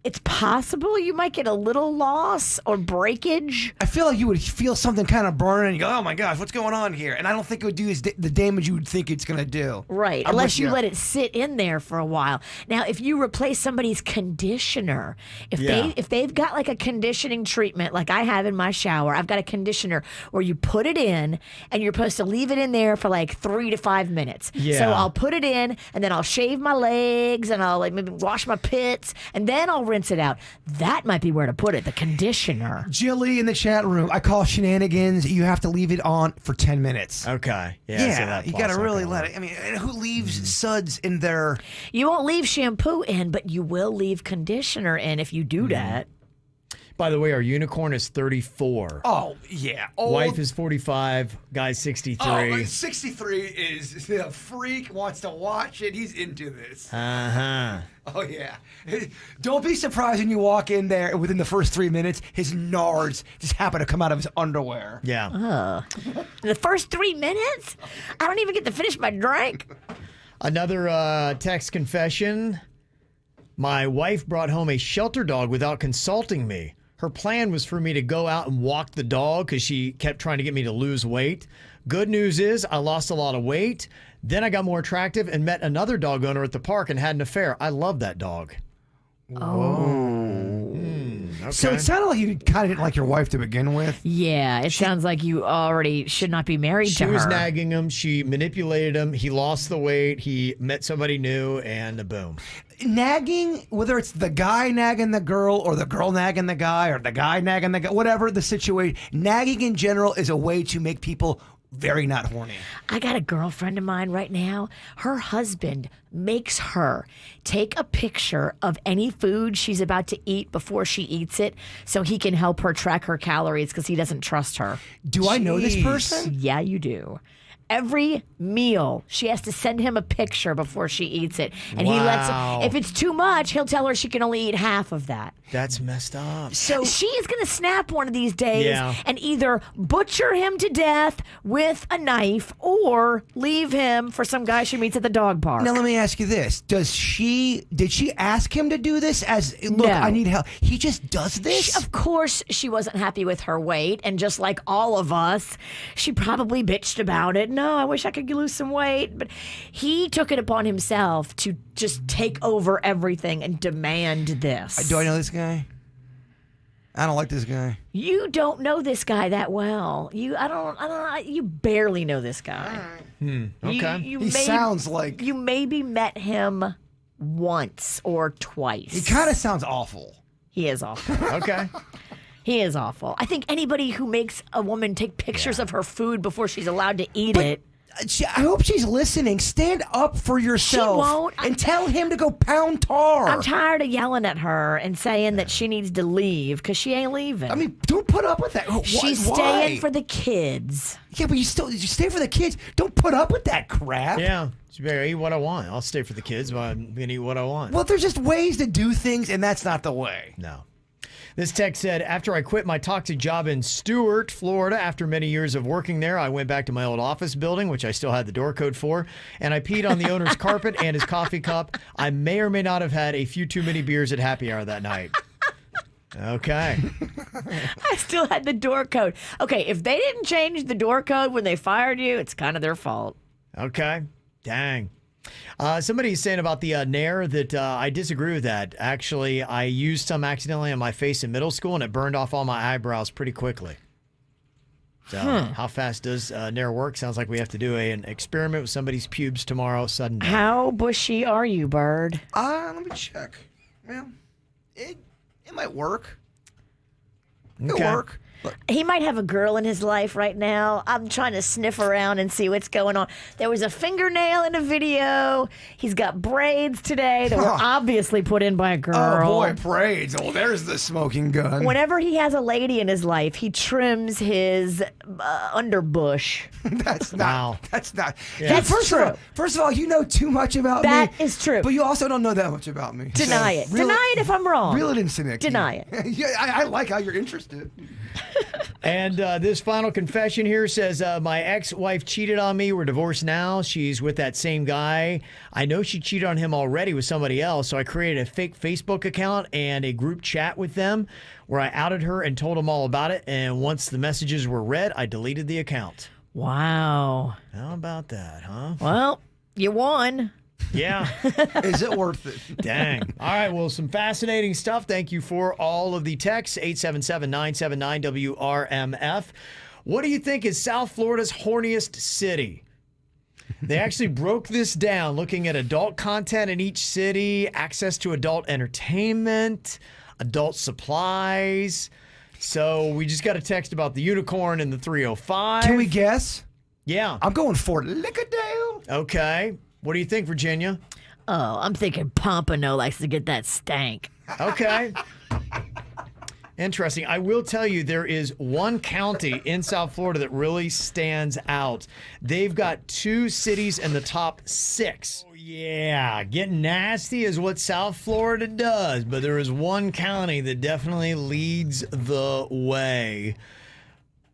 it's possible you might get a little loss or breakage. I feel like you would feel something kind of burn and you go, oh my gosh, what's going on here? And I don't think it would do the damage you would think it's going to do. Right, unless you let it sit in there for a while. Now, if you replace somebody's conditioner, if they've got like a conditioning treatment like I have in my shower, I've got a conditioner where you put it in and you're supposed to leave it in there for like 3 to 5 minutes. Yeah. So I'll put it in and then I'll shave my legs and I'll like maybe wash my pits and then I'll rinse it out. That might be where to put it, the conditioner. Jilly in the chat room, I call shenanigans. You have to leave it on for 10 minutes. Okay. Yeah, you got to really let it. I mean, who leaves suds in their... You won't leave shampoo in, but you will leave conditioner in if you do that. By the way, our unicorn is 34. Oh, yeah. Wife is 45, guy's 63. Oh, 63 is a freak, wants to watch it. He's into this. Uh-huh. Oh, yeah. Don't be surprised when you walk in there and within the first 3 minutes, his nards just happen to come out of his underwear. Yeah. In the first 3 minutes? I don't even get to finish my drink. Another text confession. My wife brought home a shelter dog without consulting me. Her plan was for me to go out and walk the dog because she kept trying to get me to lose weight. Good news is I lost a lot of weight. Then I got more attractive and met another dog owner at the park and had an affair. I love that dog. Okay. So it sounded like you kind of didn't like your wife to begin with. Yeah, it sounds like you already should not be married to She her. was nagging him. She manipulated him. He lost the weight. He met somebody new, and boom. Nagging, whether it's the guy nagging the girl or the girl nagging the guy or the guy nagging the guy, whatever the situation, nagging in general is a way to make people very not horny. I got a girlfriend of mine right now. Her husband makes her take a picture of any food she's about to eat before she eats it so he can help her track her calories because he doesn't trust her. Do I know this person? Yeah, you do. Every meal, she has to send him a picture before she eats it. And he lets her, if it's too much, he'll tell her she can only eat half of that. That's messed up. So she is going to snap one of these days Yeah. and either butcher him to death with a knife or leave him for some guy she meets at the dog park. Now let me ask you this: did she ask him to do this? As look, No. I need help. He just does this. Of course, she wasn't happy with her weight, and just like all of us, she probably bitched about it. No, I wish I could lose some weight, but he took it upon himself to just take over everything and demand this. Do I know this guy? I don't like this guy. You don't know this guy that well. You barely know this guy. Okay. He sounds like you maybe met him once or twice. he kind of sounds awful. He is awful. Okay. He is awful. I think anybody who makes a woman take pictures of her food before she's allowed to eat it. I hope she's listening. Stand up for yourself. She won't. And tell him to go pound tar. I'm tired of yelling at her and saying that she needs to leave because she ain't leaving. I mean, don't put up with that. She's Why? staying for the kids. Yeah, but you stay for the kids. Don't put up with that crap. Yeah. You better eat what I want. I'll stay for the kids, but I'm going to eat what I want. Well, there's just ways to do things, and that's not the way. No. This text said, after I quit my toxic job in Stuart, Florida, after many years of working there, I went back to my old office building, which I still had the door code for, and I peed on the owner's carpet and his coffee cup. I may or may not have had a few too many beers at happy hour that night. Okay. I still had the door code. Okay, if they didn't change the door code when they fired you, it's kind of their fault. Okay. Dang. Somebody's saying about the Nair that I disagree with that. Actually, I used some accidentally on my face in middle school, and it burned off all my eyebrows pretty quickly. So how fast does Nair work? Sounds like we have to do an experiment with somebody's pubes tomorrow, sudden death. How bushy are you, Bird? Let me check. Well, it might work. It'll Okay. work. He might have a girl in his life right now. I'm trying to sniff around and see what's going on. There was a fingernail in a video. He's got braids today that were obviously put in by a girl. Oh, boy, braids. Oh, there's the smoking gun. Whenever he has a lady in his life, he trims his underbush. That's not. That's not. Yeah. That's first true. First of all, you know too much about me. That is true. But you also don't know that much about me. Deny it. Deny it if I'm wrong. Reel it in, Sinek. Deny it. Yeah, I like how you're interested. And this final confession here says, my ex-wife cheated on me. We're divorced now. She's with that same guy. I know she cheated on him already with somebody else, so I created a fake Facebook account and a group chat with them where I outed her and told them all about it. And once the messages were read, I deleted the account. Wow. How about that, huh? Well, you won. Yeah. Is it worth it? Dang. All right. Well, some fascinating stuff. Thank you for all of the texts. 877-979-WRMF. What do you think is South Florida's horniest city? They actually broke this down, looking at adult content in each city, access to adult entertainment, adult supplies. So we just got a text about the unicorn and the 305. Can we guess? Yeah. I'm going for Lickadale. Okay. What do you think, Virginia? Oh, I'm thinking Pompano likes to get that stank. Okay. Interesting. I will tell you, there is one county in South Florida that really stands out. They've got 2 cities in the top 6. Oh, yeah, getting nasty is what South Florida does, but there is one county that definitely leads the way.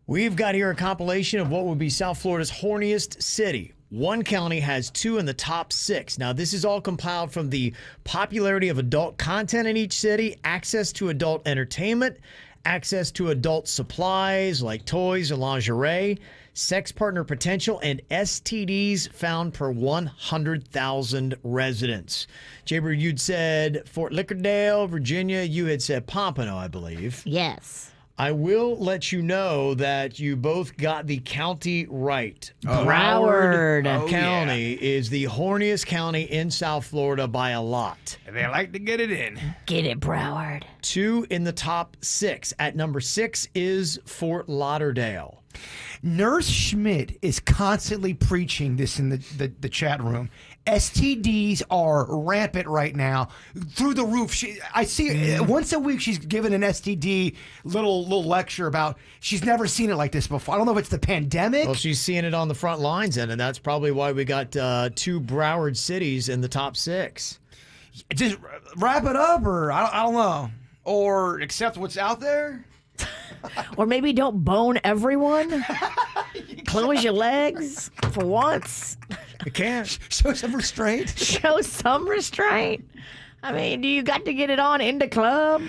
We've got here a compilation of what would be South Florida's horniest city. One county has 2 in the top 6. Now, this is all compiled from the popularity of adult content in each city, access to adult entertainment, access to adult supplies like toys and lingerie, sex partner potential, and STDs found per 100,000 residents. Jaybird, you'd said Fort Lauderdale, Virginia. You had said Pompano, I believe. Yes. I will let you know that you both got the county right. Broward County is the horniest county in South Florida by a lot. And they like to get it in. Get it, Broward. 2 in the top 6. At number 6 is Fort Lauderdale. Nurse Schmidt is constantly preaching this in the chat room. STDs are rampant right now, through the roof. I see once a week she's given an STD little lecture about she's never seen it like this before. I don't know if it's the pandemic. Well, she's seeing it on the front lines, and that's probably why we got 2 Broward cities in the top 6. Just wrap it up, or I don't know, or accept what's out there. Or maybe don't bone everyone. Close your legs for once. You can't. Show some restraint. Show some restraint. I mean, do you got to get it on in the club?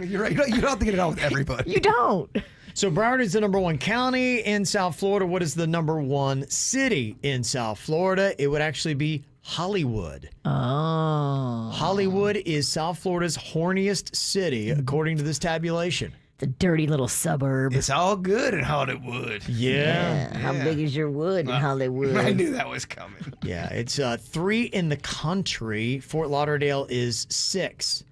You're right. You don't have to get it on with everybody. You don't. So Broward is the number 1 county in South Florida. What is the number 1 city in South Florida? It would actually be Hollywood. Oh. Hollywood is South Florida's horniest city, according to this tabulation. The dirty little suburb. It's all good in Hollywood. Yeah. How big is your wood in Hollywood? I knew that was coming. Yeah, it's 3 in the country. Fort Lauderdale is 6.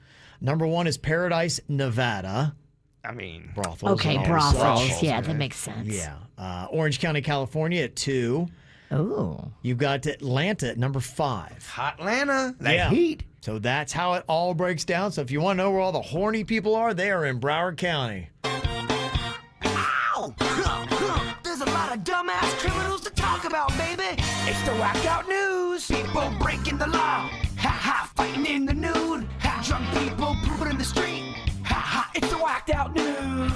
Number 1 is Paradise, Nevada. I mean, brothels. Okay, and all brothels. such. Yeah, that makes sense. Yeah. Orange County, California at 2. Ooh. You've got Atlanta at number 5. Hot Atlanta. That heat. So that's how it all breaks down. So if you want to know where all the horny people are, they are in Broward County. Ow! There's a lot of dumbass criminals to talk about, baby. It's the whacked out news. People breaking the law. Ha ha, fighting in the nude. Ha, drunk people pooping in the street. Ha ha, it's the whacked out news.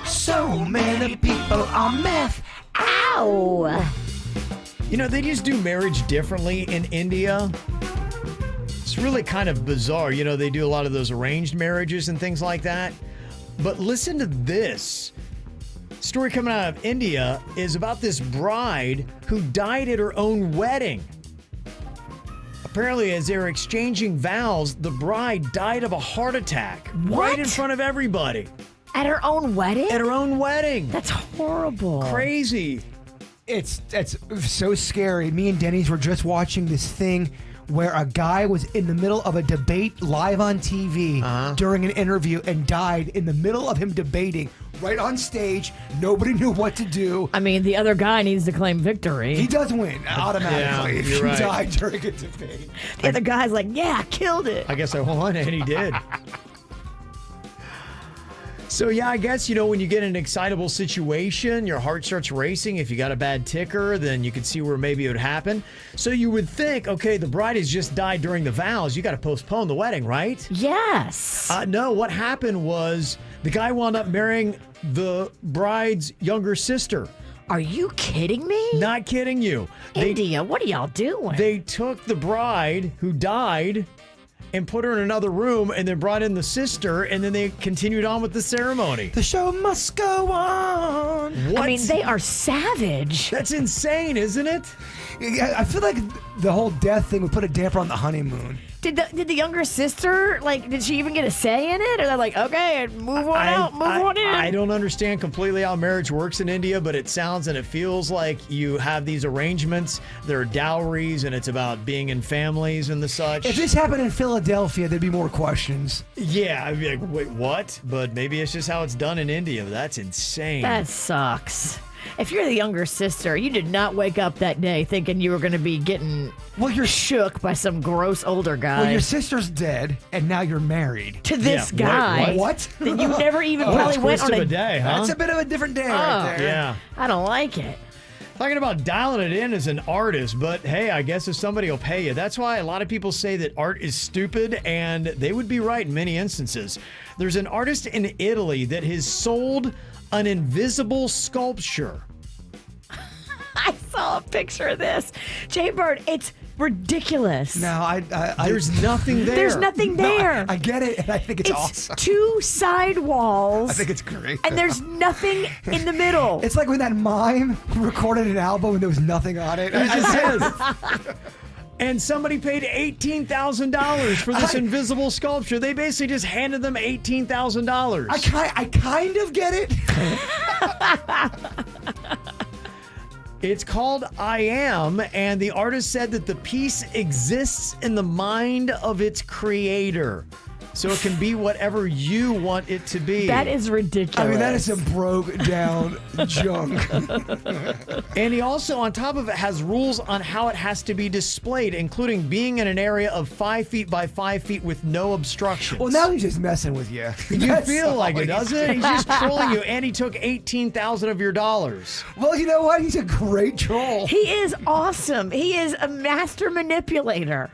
So many people on meth. Ow! You know, they just do marriage differently in India. It's really kind of bizarre. You know, they do a lot of those arranged marriages and things like that. But listen to this. Story coming out of India is about this bride who died at her own wedding. Apparently, as they were exchanging vows, the bride died of a heart attack right in front of everybody. At her own wedding? At her own wedding. That's horrible. Crazy. It's so scary. Me and Dennys were just watching this thing where a guy was in the middle of a debate live on TV during an interview and died in the middle of him debating right on stage. Nobody knew what to do. I mean, the other guy needs to claim victory. He does win automatically if you're you right. die during a debate. The other guy's like, yeah, I killed it. I guess I won, and he did. So, yeah, I guess, you know, when you get in an excitable situation, your heart starts racing. If you got a bad ticker, then you could see where maybe it would happen. So you would think, okay, the bride has just died during the vows. You got to postpone the wedding, right? Yes. No, what happened was the guy wound up marrying the bride's younger sister. Are you kidding me? Not kidding you. India, what are y'all doing? They took the bride who died and put her in another room and then brought in the sister, and then they continued on with the ceremony. The show must go on. What? I mean, they are savage. That's insane, isn't it? I feel like the whole death thing would put a damper on the honeymoon. Did the younger sister, like, did she even get a say in it? Or they're like, okay, move on in. I don't understand completely how marriage works in India, but it sounds and it feels like you have these arrangements. There are dowries, and it's about being in families and the such. If this happened in Philadelphia, there'd be more questions. Yeah, I'd be like, wait, what? But maybe it's just how it's done in India. That's insane. That sucks. If you're the younger sister, you did not wake up that day thinking you were going to be getting shook by some gross older guy. Well, your sister's dead, and now you're married. To this guy. What? That you never even probably went on a day, huh? That's a bit of a different day right there. Yeah. I don't like it. Talking about dialing it in as an artist, but hey, I guess if somebody will pay you. That's why a lot of people say that art is stupid, and they would be right in many instances. There's an artist in Italy that has sold an invisible sculpture. I saw a picture of this. Jaybird, it's ridiculous. No, There's nothing there. There's nothing there. I get it, and I think it's awesome. Two side walls. I think it's great. And there's nothing in the middle. It's like when that mime recorded an album and there was nothing on it. It just is. And somebody paid $18,000 for this invisible sculpture. They basically just handed them $18,000. I kind of get it. It's called I Am, and the artist said that the piece exists in the mind of its creator. So it can be whatever you want it to be. That is ridiculous. I mean, that is some broke down junk. And he also, on top of it, has rules on how it has to be displayed, including being in an area of 5 feet by 5 feet with no obstructions. Well, now he's just messing with you. You feel like it, doesn't it? He's just trolling you, and he took $18,000 of your dollars. Well, you know what? He's a great troll. He is awesome. He is a master manipulator.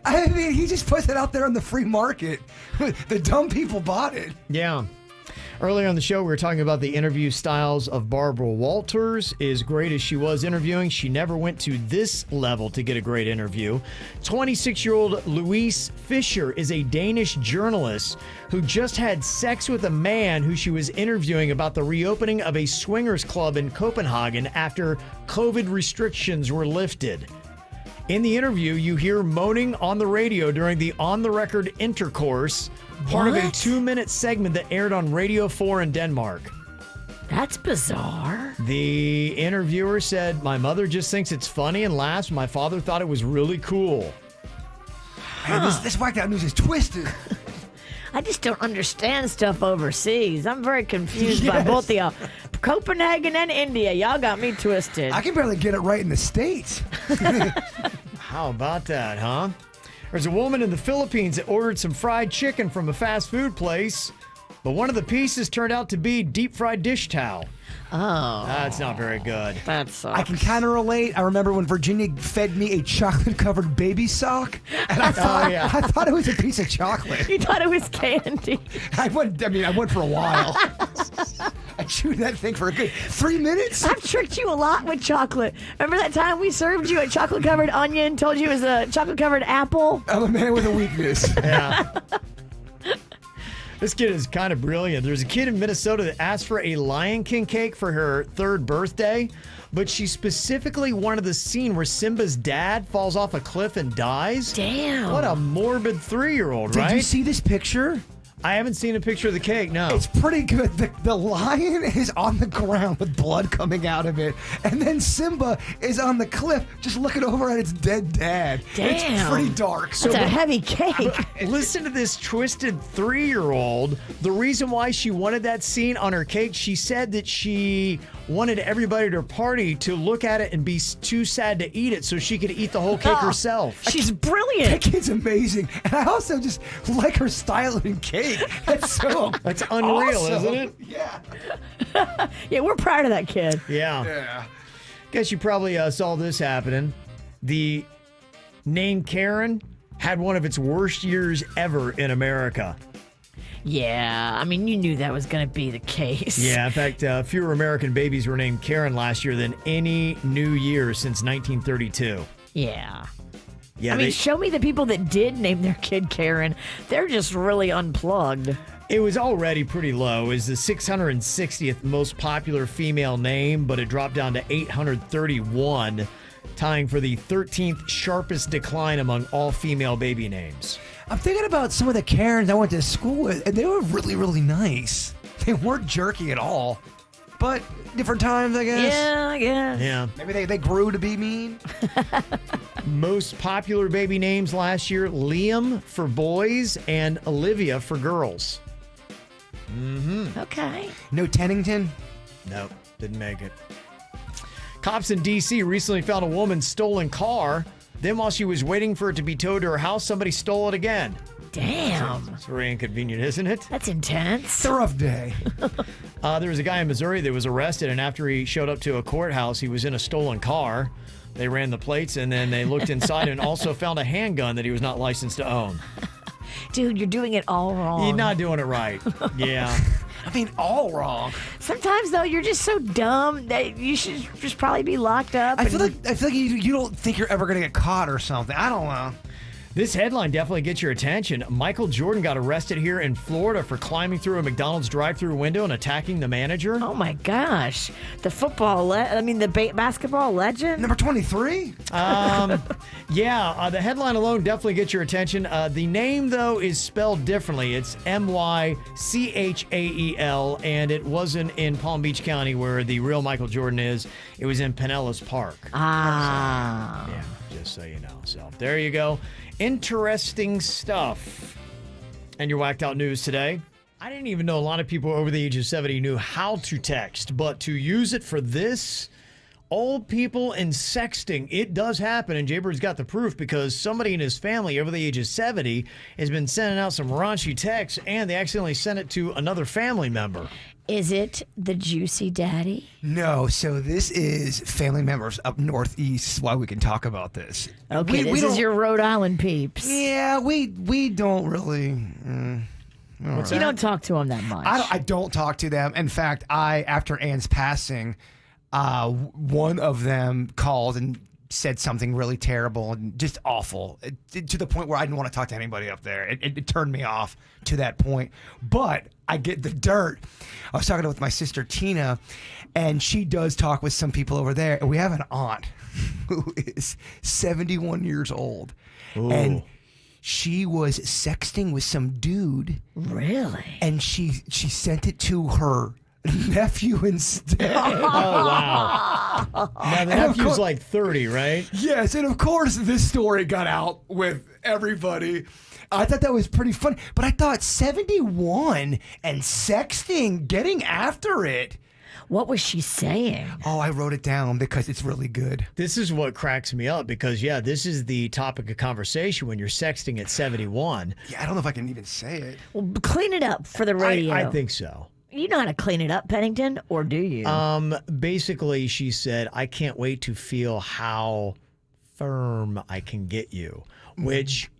I mean, he just puts it out there on the free market. The dumb people bought it. Yeah. Earlier on the show, we were talking about the interview styles of Barbara Walters. As great as she was interviewing, she never went to this level to get a great interview. 26-year-old Louise Fisher is a Danish journalist who just had sex with a man who she was interviewing about the reopening of a swingers club in Copenhagen after COVID restrictions were lifted. In the interview, you hear moaning on the radio during the on-the-record intercourse, part of a 2-minute segment that aired on Radio 4 in Denmark. That's bizarre. The interviewer said, "My mother just thinks it's funny and laughs. My father thought it was really cool." Man, this whacked out news is twisted. I just don't understand stuff overseas. I'm very confused by both of y'all. Copenhagen and India, y'all got me twisted. I can barely get it right in the States. How about that, huh? There's a woman in the Philippines that ordered some fried chicken from a fast food place, but one of the pieces turned out to be deep fried dish towel. Oh. That's not very good. That sucks. I can kind of relate. I remember when Virginia fed me a chocolate-covered baby sock, and I thought it was a piece of chocolate. You thought it was candy. I went for a while. I chewed that thing for a good 3 minutes. I've tricked you a lot with chocolate. Remember that time we served you a chocolate-covered onion, told you it was a chocolate-covered apple? I'm a man with a weakness. Yeah. This kid is kind of brilliant. There's a kid in Minnesota that asked for a Lion King cake for her 3rd birthday, but she specifically wanted the scene where Simba's dad falls off a cliff and dies. Damn. What a morbid 3-year-old, right? Did you see this picture? I haven't seen a picture of the cake, no. It's pretty good. The lion is on the ground with blood coming out of it, and then Simba is on the cliff just looking over at its dead dad. Damn. It's pretty dark. That's a heavy cake. Listen to this twisted 3-year-old. The reason why she wanted that scene on her cake, she said that she wanted everybody at her party to look at it and be too sad to eat it so she could eat the whole cake herself. She's brilliant. That kid's amazing. And I also just like her style in cake. That's unreal, awesome. Isn't it? Yeah. Yeah, we're proud of that kid. Yeah. Guess you probably saw this happening. The name Karen had one of its worst years ever in America. Yeah, I mean, you knew that was going to be the case. Yeah, in fact, fewer American babies were named Karen last year than any new year since 1932. Yeah. Yeah, I mean, show me the people that did name their kid Karen. They're just really unplugged. It was already pretty low. It was the 660th most popular female name, but it dropped down to 831, tying for the 13th sharpest decline among all female baby names. I'm thinking about some of the Karens I went to school with, and they were really, really nice. They weren't jerky at all. But different times, I guess. Yeah, I guess. Yeah. Maybe they grew to be mean. Most popular baby names last year, Liam for boys and Olivia for girls. Mm-hmm. Okay. No Tennington? Nope, didn't make it. Cops in D.C. recently found a woman's stolen car. Then while she was waiting for it to be towed to her house, somebody stole it again. Damn. It's very inconvenient, isn't it? That's intense. It's a rough day. There was a guy in Missouri that was arrested, and after he showed up to a courthouse, he was in a stolen car. They ran the plates, and then they looked inside and also found a handgun that he was not licensed to own. Dude, you're doing it all wrong. You're not doing it right. Yeah. mean, all wrong. Sometimes though, you're just so dumb that you should just probably be locked up. I feel like you don't think you're ever gonna get caught or something. I don't know. This headline definitely gets your attention. Michael Jordan got arrested here in Florida for climbing through a McDonald's drive-thru window and attacking the manager. Oh my gosh, the basketball legend. Number 23. Yeah, the headline alone definitely gets your attention. The name though is spelled differently. It's Mychael, and it wasn't in Palm Beach County where the real Michael Jordan is. It was in Pinellas Park. Ah. So, yeah, just so you know. So there you go. Interesting stuff. And your whacked out news today. I didn't even know a lot of people over the age of 70 knew how to text, but to use it for this, old people and sexting, it does happen. And Jaybird's got the proof because somebody in his family over the age of 70 has been sending out some raunchy texts and they accidentally sent it to another family member. Is it the Juicy Daddy? No, so this is family members up northeast. Why we can talk about this. Okay, this is your Rhode Island peeps. Yeah, we don't really. You don't talk to them that much. I don't talk to them. In fact, after Ann's passing, one of them called and said something really terrible and just awful to the point where I didn't want to talk to anybody up there. It turned me off to that point. But I get the dirt. I was talking with my sister Tina, and she does talk with some people over there. And we have an aunt who is 71 years old. Ooh. And she was sexting with some dude. Really? And she sent it to her nephew instead. Oh, wow. Now, the nephew's like 30, right? Yes, and of course this story got out with everybody. I thought that was pretty funny, but I thought 71 and sexting, getting after it. What was she saying? Oh, I wrote it down because it's really good. This is what cracks me up because, yeah, this is the topic of conversation when you're sexting at 71. Yeah, I don't know if I can even say it. Well, clean it up for the radio. I think so. You know how to clean it up, Pennington, or do you? Basically, she said, I can't wait to feel how firm I can get you. Which,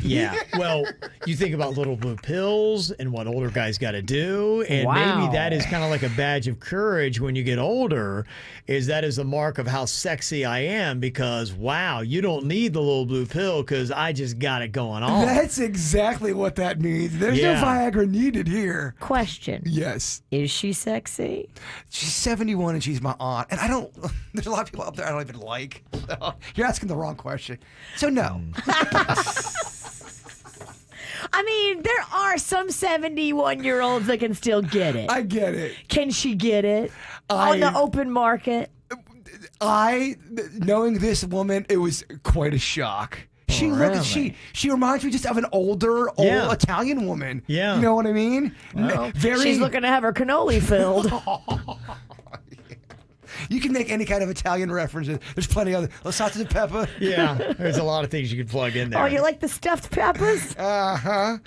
yeah, well, you think about little blue pills and what older guys got to do, and maybe that is kind of like a badge of courage when you get older, is that is the mark of how sexy I am because, wow, you don't need the little blue pill because I just got it going on. That's exactly what that means. There's no Viagra needed here. Question. Yes. Is she sexy? She's 71 and she's my aunt. And there's a lot of people out there I don't even like. So you're asking the wrong question. So no. I mean, there are some 71-year-olds that can still get it. I get it. Can she get it on the open market? Knowing this woman, it was quite a shock. She she reminds me just of an old Italian woman. Yeah. You know what I mean? Well, she's looking to have her cannoli filled. You can make any kind of Italian references. There's plenty of other sausage and pepper. Yeah, there's a lot of things you can plug in there. Oh, you like the stuffed peppers? Uh-huh.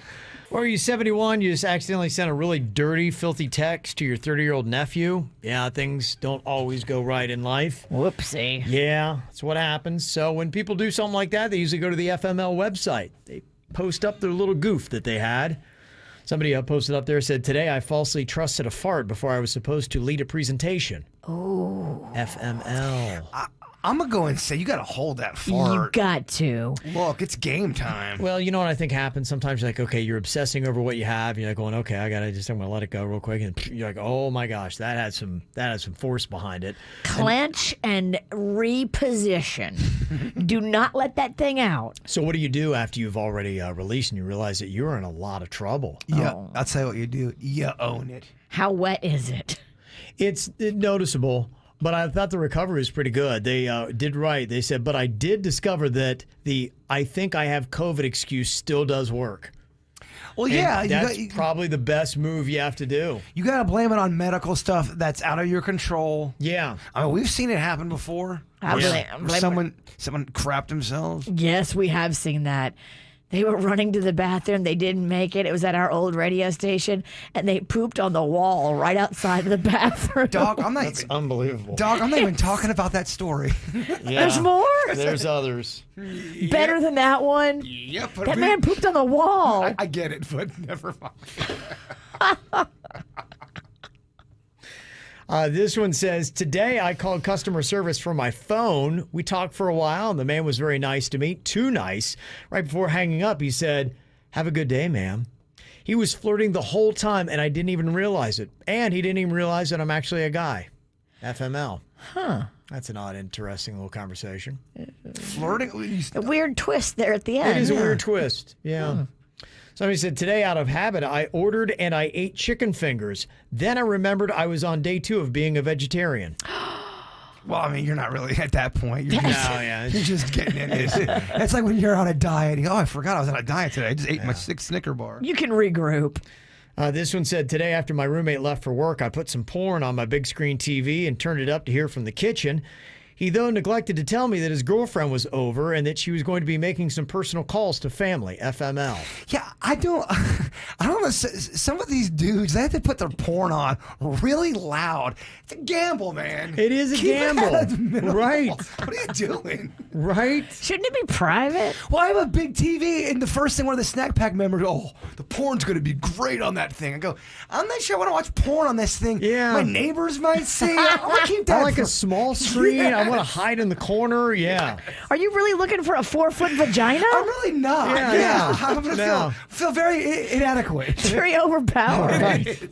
Or are you 71, you just accidentally sent a really dirty, filthy text to your 30-year-old nephew? Yeah, things don't always go right in life. Whoopsie. Yeah, that's what happens. So when people do something like that, they usually go to the FML website. They post up their little goof that they had. Somebody posted up there, said, today I falsely trusted a fart before I was supposed to lead a presentation. Oh. FML. I'm going to go and say, you got to hold that fart. You got to. Look, it's game time. Well, you know what I think happens? Sometimes you're like, okay, you're obsessing over what you have. You're like going, okay, I'm going to let it go real quick. And you're like, oh my gosh, that had some force behind it. Clench and reposition. Do not let that thing out. So what do you do after you've already released and you realize that you're in a lot of trouble? Yeah, I'll tell you what you do. You own it. How wet is it? It's noticeable. But I thought the recovery was pretty good. They did right. They said, but I did discover that the I think I have COVID excuse still does work. Well, yeah. And that's probably the best move you have to do. You got to blame it on medical stuff that's out of your control. Yeah. I mean, we've seen it happen before. Someone crapped themselves. Yes, we have seen that. They were running to the bathroom. They didn't make it. It was at our old radio station, and they pooped on the wall right outside of the bathroom. Dog, That's unbelievable. Dog, I'm not even talking about that story. Yeah. There's more? There's others. Better than that one? Yep. That man pooped on the wall. I get it, but never mind. This one says, today I called customer service from my phone. We talked for a while, and the man was very nice to me. Too nice. Right before hanging up, he said, have a good day, ma'am. He was flirting the whole time, and I didn't even realize it. And he didn't even realize that I'm actually a guy. FML. Huh. That's an odd, interesting little conversation. Flirting? A weird twist there at the end. It is a weird twist. Yeah. Somebody said, today out of habit, I ordered and I ate chicken fingers. Then I remembered I was on day 2 of being a vegetarian. Well, I mean, you're not really at that point. You're Yeah. you're just getting in it. It's like when you're on a diet. Oh, I forgot I was on a diet today. I just ate my 6 Snicker bar. You can regroup. This one said, today after my roommate left for work, I put some porn on my big screen TV and turned it up to hear from the kitchen. He, though, neglected to tell me that his girlfriend was over and that she was going to be making some personal calls to family. FML. Yeah, I don't know. Some of these dudes, they have to put their porn on really loud. It's a gamble, man. It is a Keep it gamble. at a minimum. Right. What are you doing? Right? Shouldn't it be private? Well, I have a big TV, and the first thing one of the snack pack members, oh, the porn's going to be great on that thing. I go, I'm not sure I want to watch porn on this thing. Yeah. My neighbors might see it. I'm going to keep that. I like a small screen. I want to hide in the corner. Yeah. Are you really looking for a 4-foot vagina? I'm really not. Yeah. I'm going to feel very inadequate. It's very overpowered. Right.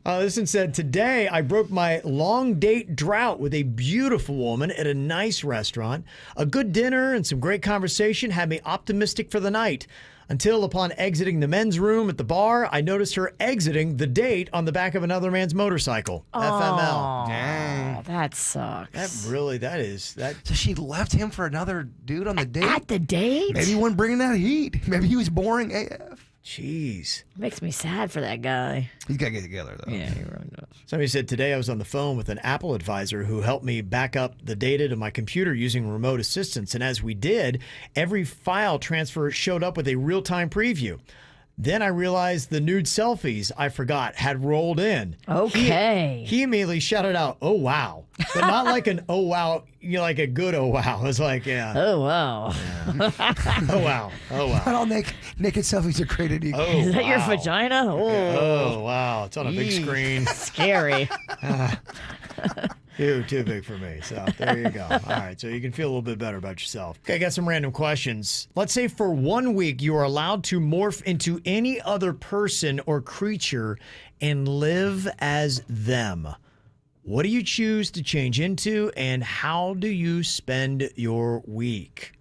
This one said, today I broke my long date drought with a beautiful woman at a nice restaurant. A good dinner and some great conversation had me optimistic for the night. Until upon exiting the men's room at the bar, I noticed her exiting the date on the back of another man's motorcycle. FML. Dang. That sucks. That is. So she left him for another dude on the date? At the date? Maybe he wasn't bringing that heat. Maybe he was boring AF. Jeez. Makes me sad for that guy. He's got to get together, though. Yeah, he really does. Somebody said, today I was on the phone with an Apple advisor who helped me back up the data to my computer using remote assistance. And as we did, every file transfer showed up with a real-time preview. Then I realized the nude selfies I forgot had rolled in. Okay. He immediately shouted out, oh, wow. But not like an oh, wow, like a good oh, wow. It was like, yeah. Oh, wow. Yeah. Oh, wow. Oh, wow. Not all naked selfies are created equal. Oh, Is that wow. your vagina? Oh, wow. It's on a big screen. Scary. Too big for me. So there you go. All right. So you can feel a little bit better about yourself. Okay, I got some random questions. Let's say for 1 week you are allowed to morph into any other person or creature and live as them. What do you choose to change into, and how do you spend your week?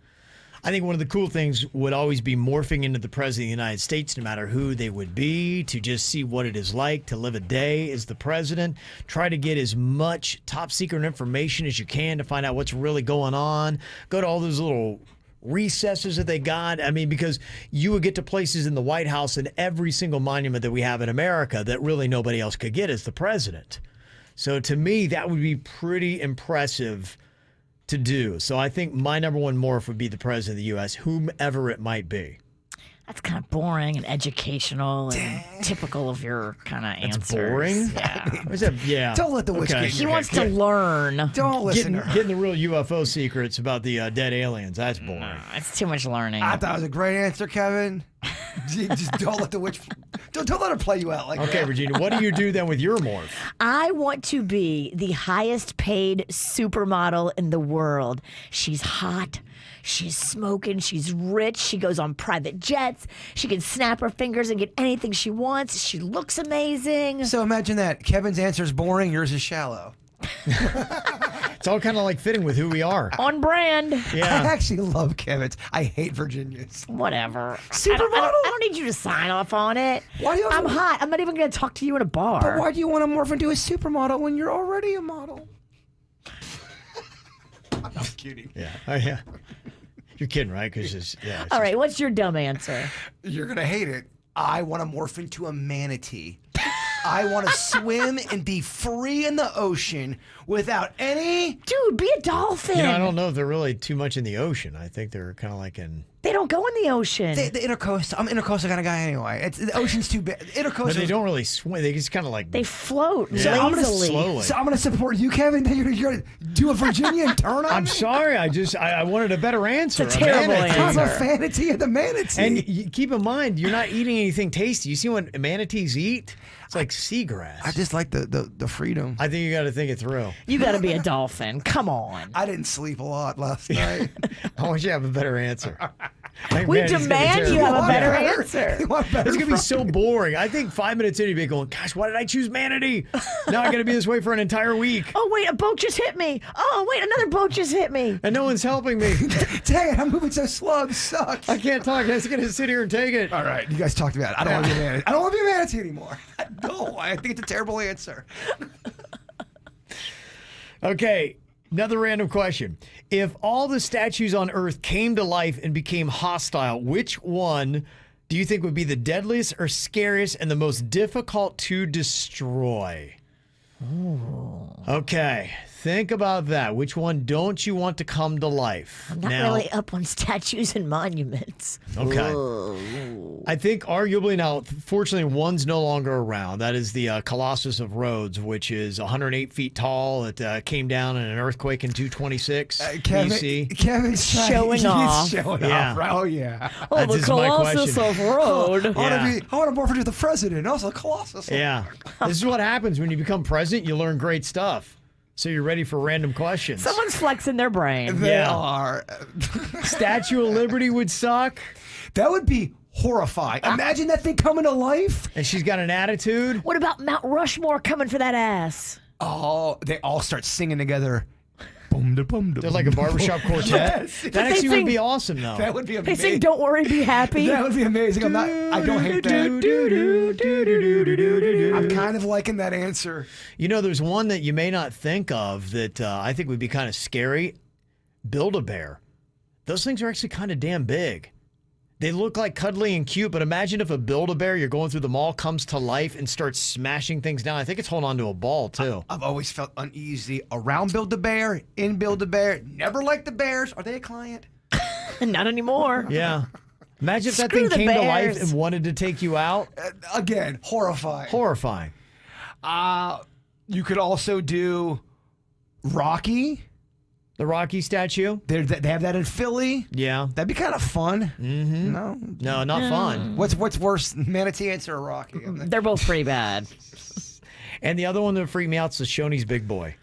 I think one of the cool things would always be morphing into the President of the United States, no matter who they would be, to just see what it is like to live a day as the president. Try to get as much top secret information as you can to find out what's really going on. Go to all those little recesses that they got. I mean, because you would get to places in the White House and every single monument that we have in America that really nobody else could get as the president. So to me, that would be pretty impressive to do. So I think my number one morph would be the president of the U.S., whomever it might be. That's kind of boring and educational and typical of your kind of answers. Boring? Yeah. Yeah. Don't let the witch get in He your wants head. to learn. Don't listen to her. Getting the real UFO secrets about the dead aliens, that's boring. It's too much learning. I thought it was a great answer, Kevin. Just don't let the witch. Don't let her play you out like Okay, that. Virginia, what do you do then with your morph? I want to be the highest paid supermodel in the world. She's hot. She's smoking. She's rich. She goes on private jets. She can snap her fingers and get anything she wants. She looks amazing. So imagine that. Kevin's answer is boring. Yours is shallow. It's all kind of like fitting with who we are. On brand. I Yeah. actually love Kevin's. I hate Virginia's. Whatever. Supermodel? I don't need you to sign off on it. Why do you have I'm to- hot. I'm not even going to talk to you in a bar. But why do you want to morph into a supermodel when you're already a model? I'm kidding. Yeah. Oh, yeah. You're kidding, right? Because it's All right, what's your dumb answer? You're going to hate it. I want to morph into a manatee. I want to swim and be free in the ocean without any... Dude, be a dolphin. I don't know if they're really too much in the ocean. I think they're kind of like in... They don't go in the ocean. The intercoastal. I'm intercoastal kind of guy anyway. The ocean's too big. Intercoastal. But they don't really swim. They just kind of like... They float Yeah. I'm gonna lazily. slowly. So I'm going to support you, Kevin. Then you're going to do a Virginia and turn on I'm me? sorry. I wanted a better answer. It's a terrible manatee. I'm a answer. fantasy of the manatee. And keep in mind, you're not eating anything tasty. You see what manatees eat? It's like seagrass. I just like the freedom. I think you got to think it through. You got to be a dolphin. Come on. I didn't sleep a lot last night. I want you to have a better answer. Like, We man, he's gonna be demand you terrible. have a better Yeah. answer. It's gonna be so boring. I think 5 minutes in, you'd be going, "Gosh, why did I choose manatee? Now I'm gonna be this way for an entire week." Oh, wait, a boat just hit me. Oh, wait, another boat just hit me. And no one's helping me. Dang it, I'm moving so slow. This sucks. I can't talk. I'm just gonna sit here and take it. All right, you guys talked about it. I don't want to be a manatee. I don't want to be a manatee anymore. No, I think it's a terrible answer. Okay, another random question. If all the statues on Earth came to life and became hostile, which one do you think would be the deadliest or scariest and the most difficult to destroy? Okay, think about that. Which one don't you want to come to life? I'm not really up on statues and monuments. Okay. Whoa. I think arguably now, fortunately, one's no longer around. That is the Colossus of Rhodes, which is 108 feet tall. It came down in an earthquake in 226 BC. Kevin's Showing off. Showing Yeah. off. Right? Oh, yeah. Oh, This the is my Colossus question. of Rhodes. Yeah. I want to morph into the president. Also, Colossus. Yeah. This is what happens when you become president. You learn great stuff. So you're ready for random questions. Someone's flexing their brain. They Yeah. are. Statue of Liberty would suck. That would be horrifying. Imagine that thing coming to life. And she's got an attitude. What about Mount Rushmore coming for that ass? Oh, they all start singing together. Boom, da, boom, da, They're like a boom, da, barbershop boom. quartet. Yes. That They actually sing- would be awesome, though. That would be They amazing. sing "Don't Worry, Be Happy." That would be amazing. I don't hate that. I'm kind of liking that answer. You know, there's one that you may not think of that I think would be kind of scary. Build-A-Bear. Those things are actually kind of damn big. They look like cuddly and cute, but imagine if a Build-A-Bear you're going through the mall comes to life and starts smashing things down. I think it's holding on to a ball, too. I've always felt uneasy around Build-A-Bear, in Build-A-Bear. Never liked the bears. Are they a client? Not anymore. Yeah. Imagine if that Screw thing the came to life bears. and wanted to take you out. Again, horrifying. Horrifying. You could also do Rocky. The Rocky statue? They have that in Philly. Yeah. That'd be kind of fun. Mm-hmm. No, not fun. What's worse, Manatee Answer or Rocky? They're both pretty bad. And the other one that freaked me out is the Shoney's Big Boy.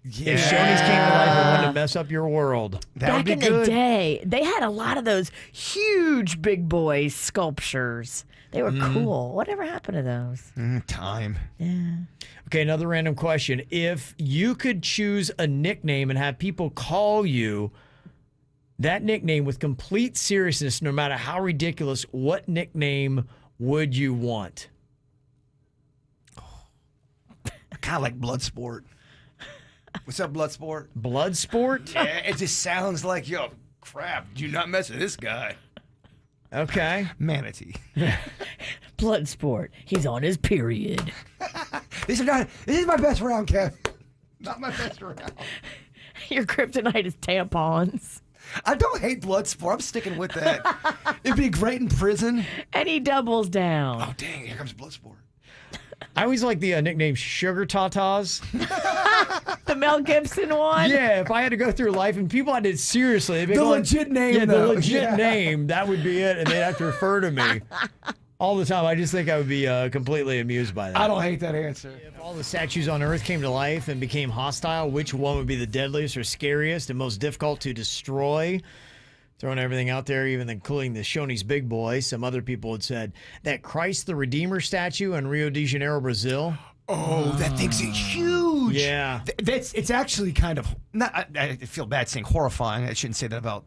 Yeah. If Shoney's came to life and wanted to mess up your world. That would Back be in good. the day, they had a lot of those huge big boy sculptures. They were cool. Whatever happened to those? Time. Yeah. Okay, another random question. If you could choose a nickname and have people call you that nickname with complete seriousness, no matter how ridiculous, what nickname would you want? Kind of like Bloodsport. What's up, Bloodsport? Bloodsport? Yeah, it just sounds like, yo, crap, do not mess with this guy. Okay. Manatee. Bloodsport. He's on his period. This is my best round, Kev. Not my best round. Your kryptonite is tampons. I don't hate Bloodsport. I'm sticking with that. It'd be great in prison. And he doubles down. Oh, dang, here comes Bloodsport. I always like the nickname Sugar Tatas. The Mel Gibson one? Yeah, if I had to go through life and people had it seriously, they'd be The going, legit name, yeah, though. the legit Yeah. name, that would be it, and they'd have to refer to me all the time. I just think I would be completely amused by that. I don't hate that answer. If all the statues on Earth came to life and became hostile, which one would be the deadliest or scariest and most difficult to destroy? Throwing everything out there, even including the Shoney's Big Boy. Some other people had said that Christ the Redeemer statue in Rio de Janeiro, Brazil. Oh, that thing's huge. Yeah. It's actually kind of not. I feel bad saying horrifying. I shouldn't say that about.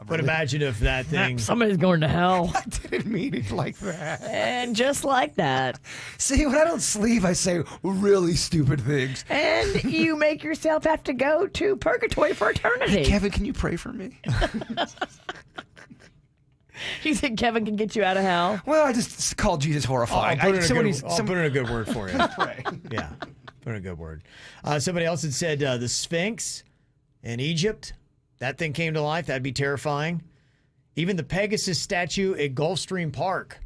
But imagine if that thing. Somebody's going to hell. I didn't mean it like that. And just like that. See, when I don't sleep, I say really stupid things. And you make yourself have to go to purgatory for eternity. Hey, Kevin, can you pray for me? You think Kevin can get you out of hell? Well, I just called Jesus horrifying. I'll put in a good word for you. Pray. Yeah, put in a good word. Somebody else had said the Sphinx in Egypt. That thing came to life. That'd be terrifying. Even the Pegasus statue at Gulfstream Park.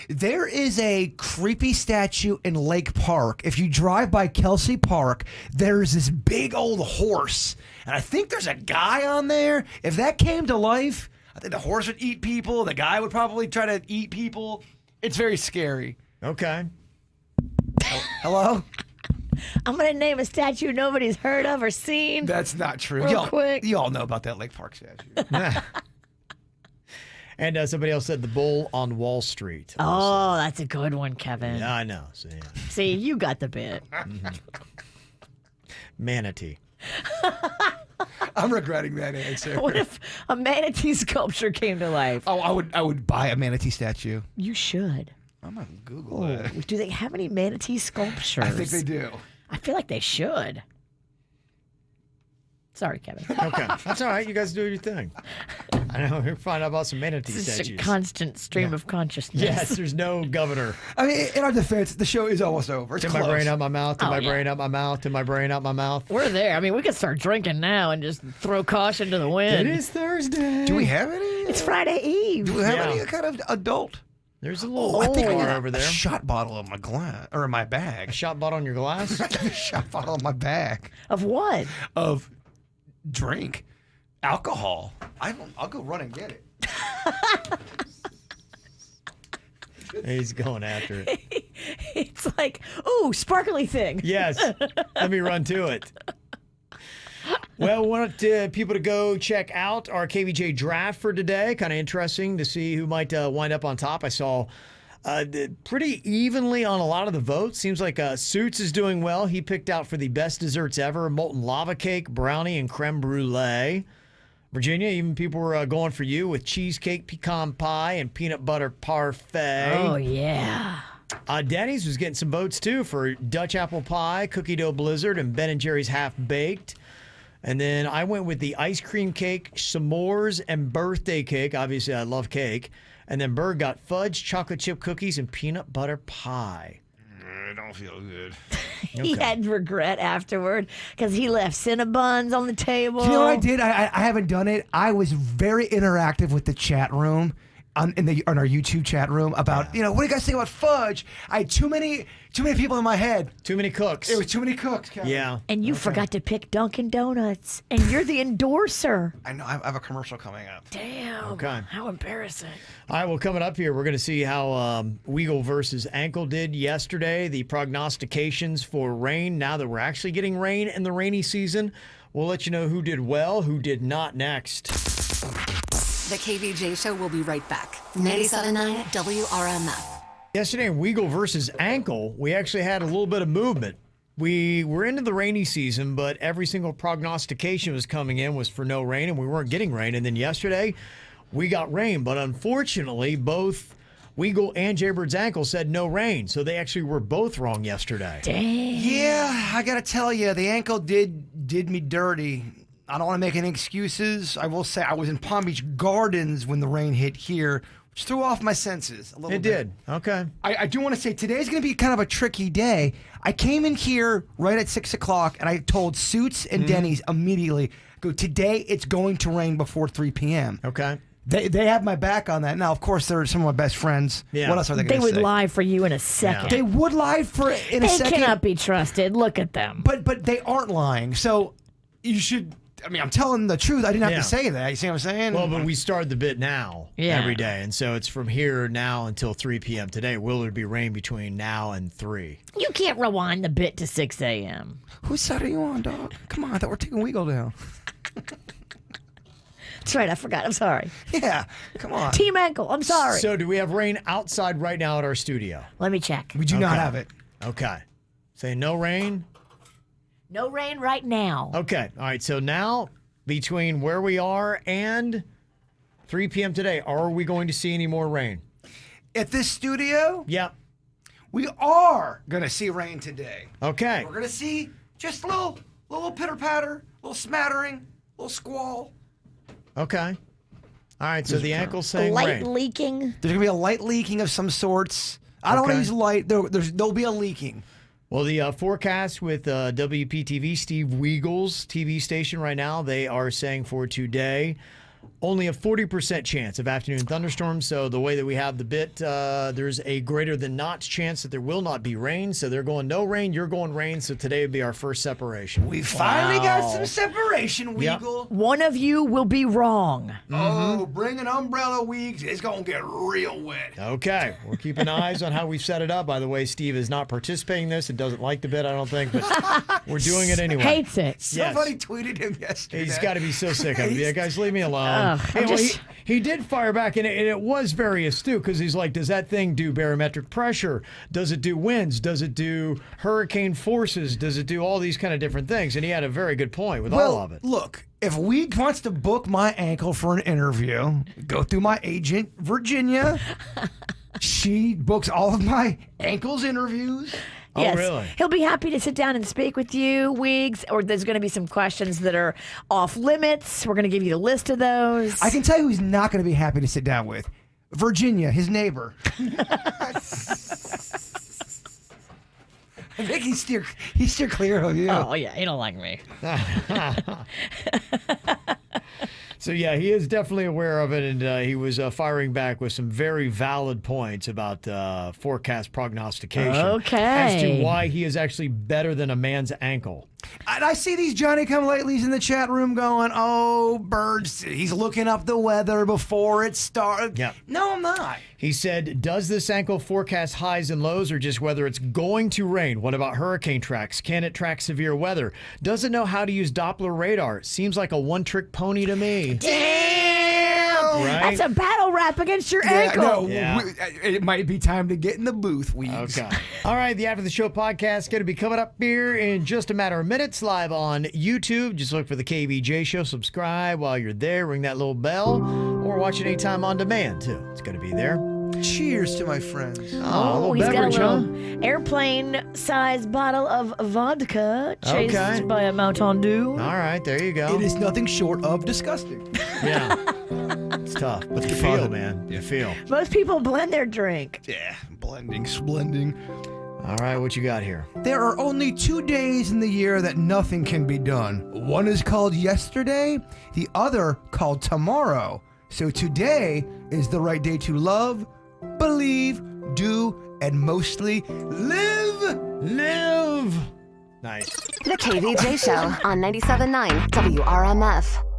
There is a creepy statue in Lake Park. If you drive by Kelsey Park, there's this big old horse. And I think there's a guy on there. If that came to life, I think the horse would eat people. The guy would probably try to eat people. It's very scary. Okay. Hello? I'm going to name a statue nobody's heard of or seen. That's not true. Real quick. You all know about that Lake Park statue. And somebody else said the Bull on Wall Street. Oh, that's a good one, Kevin. Yeah, I know. So, yeah. See, you got the bit. Manatee. I'm regretting that answer. What if a manatee sculpture came to life? Oh, I would buy a manatee statue. You should. I'm gonna Google it. Do they have any manatee sculptures? I think they do. I feel like they should. Sorry, Kevin. Okay, that's all right. You guys do your thing. I know. We'll find out about some manatee It's just statues. a constant stream of consciousness. Yes, there's no governor. I mean, in our defense, the show is almost over. It's To close. my brain out my mouth, to Oh, my yeah. brain out my mouth, to my brain out my mouth. We're there. I mean, we could start drinking now and just throw caution to the wind. It is Thursday. Do we have any? It's Friday Eve. Do we have Yeah. any kind of adult? There's a little I think I bar got over a there. shot bottle in my glass or in my bag. A shot bottle on your glass? I got a shot bottle in my bag Of what? of drink, alcohol. I'll go run and get it. He's going after it. It's like, ooh, sparkly thing. Yes. Let me run to it. Well, we want people to go check out our KVJ Draft for today. Kind of interesting to see who might wind up on top. I saw pretty evenly on a lot of the votes. Seems like Suits is doing well. He picked out for the best desserts ever, molten lava cake, brownie, and creme brulee. Virginia, even people were going for you with cheesecake, pecan pie, and peanut butter parfait. Oh, yeah. Dennys was getting some votes, too, for Dutch apple pie, cookie dough blizzard, and Ben & Jerry's half-baked. And then I went with the ice cream cake, s'mores, and birthday cake. Obviously, I love cake. And then Berg got fudge, chocolate chip cookies, and peanut butter pie. I don't feel good. He had regret afterward because he left Cinnabons on the table. You know what I did? I haven't done it. I was very interactive with the chat room on our YouTube chat room about what do you guys think about fudge? I had too many people in my head. Too many cooks. It was too many cooks, Kevin. Yeah. And you forgot to pick Dunkin' Donuts, and you're the endorser. I know. I have a commercial coming up. Damn. Okay. How embarrassing. All right, well, coming up here, we're going to see how Weagle versus Ankle did yesterday, the prognostications for rain. Now that we're actually getting rain in the rainy season, we'll let you know who did well, who did not next. The KVJ Show will be right back. 97.9 WRMF. Yesterday in Weagle versus Ankle, we actually had a little bit of movement. We were into the rainy season, but every single prognostication was coming in was for no rain, and we weren't getting rain. And then yesterday, we got rain. But unfortunately, both Weagle and Jaybird's Ankle said no rain. So they actually were both wrong yesterday. Dang. Yeah, I got to tell you, the ankle did me dirty. I don't want to make any excuses. I will say I was in Palm Beach Gardens when the rain hit here, which threw off my senses a little bit. It did. Okay. I do want to say today's going to be kind of a tricky day. I came in here right at 6 o'clock and I told Suits and Dennys immediately, today it's going to rain before 3 p.m. Okay. They have my back on that. Now, of course, they're some of my best friends. Yeah. What else are they They going to say? would lie for you in a second. They would lie in a They second. cannot be trusted. Look at them. But they aren't lying. So you should. I mean, I'm telling the truth. I didn't have to say that. You see what I'm saying? Well, but we start the bit now Yeah. every day. And so it's from here now until 3 p.m. today. Will there be rain between now and 3? You can't rewind the bit to 6 a.m. Whose side are you on, dog? Come on, I thought we're taking Weagle down. That's right. I forgot. I'm sorry. Yeah, come on. Team Ankle. I'm sorry. So do we have rain outside right now at our studio? Let me check. We do not have it. Okay. Say no rain? No rain right now. Okay. All right. So now between where we are and 3 p.m. today, are we going to see any more rain? At this studio, Yeah. we are going to see rain today. Okay. We're going to see just a little pitter-patter, little smattering, little squall. Okay. All right. So the ankle's saying Light rain. leaking. There's going to be a light leaking of some sorts. I don't want to use light. There'll be a leaking. Well, the forecast with WPTV, Steve Weagle's TV station right now, they are saying for today, only a 40% chance of afternoon thunderstorms. So the way that we have the bit, there's a greater than not chance that there will not be rain. So they're going no rain, you're going rain. So today would be our first separation. We finally got some separation, Weagle. One of you will be wrong. Oh, bring an umbrella, Weeks. It's going to get real wet. Okay, we're keeping eyes on how we set it up. By the way, Steve is not participating in this. It doesn't like the bit, I don't think, but we're doing it anyway. Hates it. Somebody tweeted him yesterday. He's got to be so sick of it. Yeah, guys, leave me alone. He did fire back, and it was very astute because he's like, does that thing do barometric pressure? Does it do winds? Does it do hurricane forces? Does it do all these kind of different things? And he had a very good point with all of it. Look, if Week wants to book my ankle for an interview, go through my agent, Virginia. She books all of my ankles interviews. Yes. Oh, really? He'll be happy to sit down and speak with you, Wiggs, or there's going to be some questions that are off limits. We're going to give you the list of those. I can tell you who's not going to be happy to sit down with. Virginia, his neighbor. I think he's steer clear of you. Oh, yeah, he don't like me. So, yeah, he is definitely aware of it, and he was firing back with some very valid points about forecast prognostication. Okay. As to why he is actually better than a man's ankle. And I see these Johnny-come-latelys in the chat room going, oh, Birds, he's looking up the weather before it starts. Yeah. No, I'm not. He said, does this ankle forecast highs and lows or just whether it's going to rain? What about hurricane tracks? Can it track severe weather? Does it know how to use Doppler radar? Seems like a one-trick pony to me. Damn! Right? That's a battle rap against your ankle. It might be time to get in the booth, Weeks. Okay. All right, the After the Show podcast is going to be coming up here in just a matter of minutes, live on YouTube. Just look for the KVJ Show. Subscribe while you're there. Ring that little bell, or watch it anytime on demand too. It's going to be there. Cheers to my friends. Oh, he's beverage, got a little airplane-sized bottle of vodka chased by a Mountain Dew. All right, there you go. It is nothing short of disgusting. Yeah. It's tough. But you feel, man. You feel. Most people blend their drink. Yeah, blending. All right, what you got here? There are only 2 days in the year that nothing can be done. One is called yesterday, the other called tomorrow. So today is the right day to love, believe, do, and mostly live. Live. Nice. The KVJ Show on 97.9 WRMF.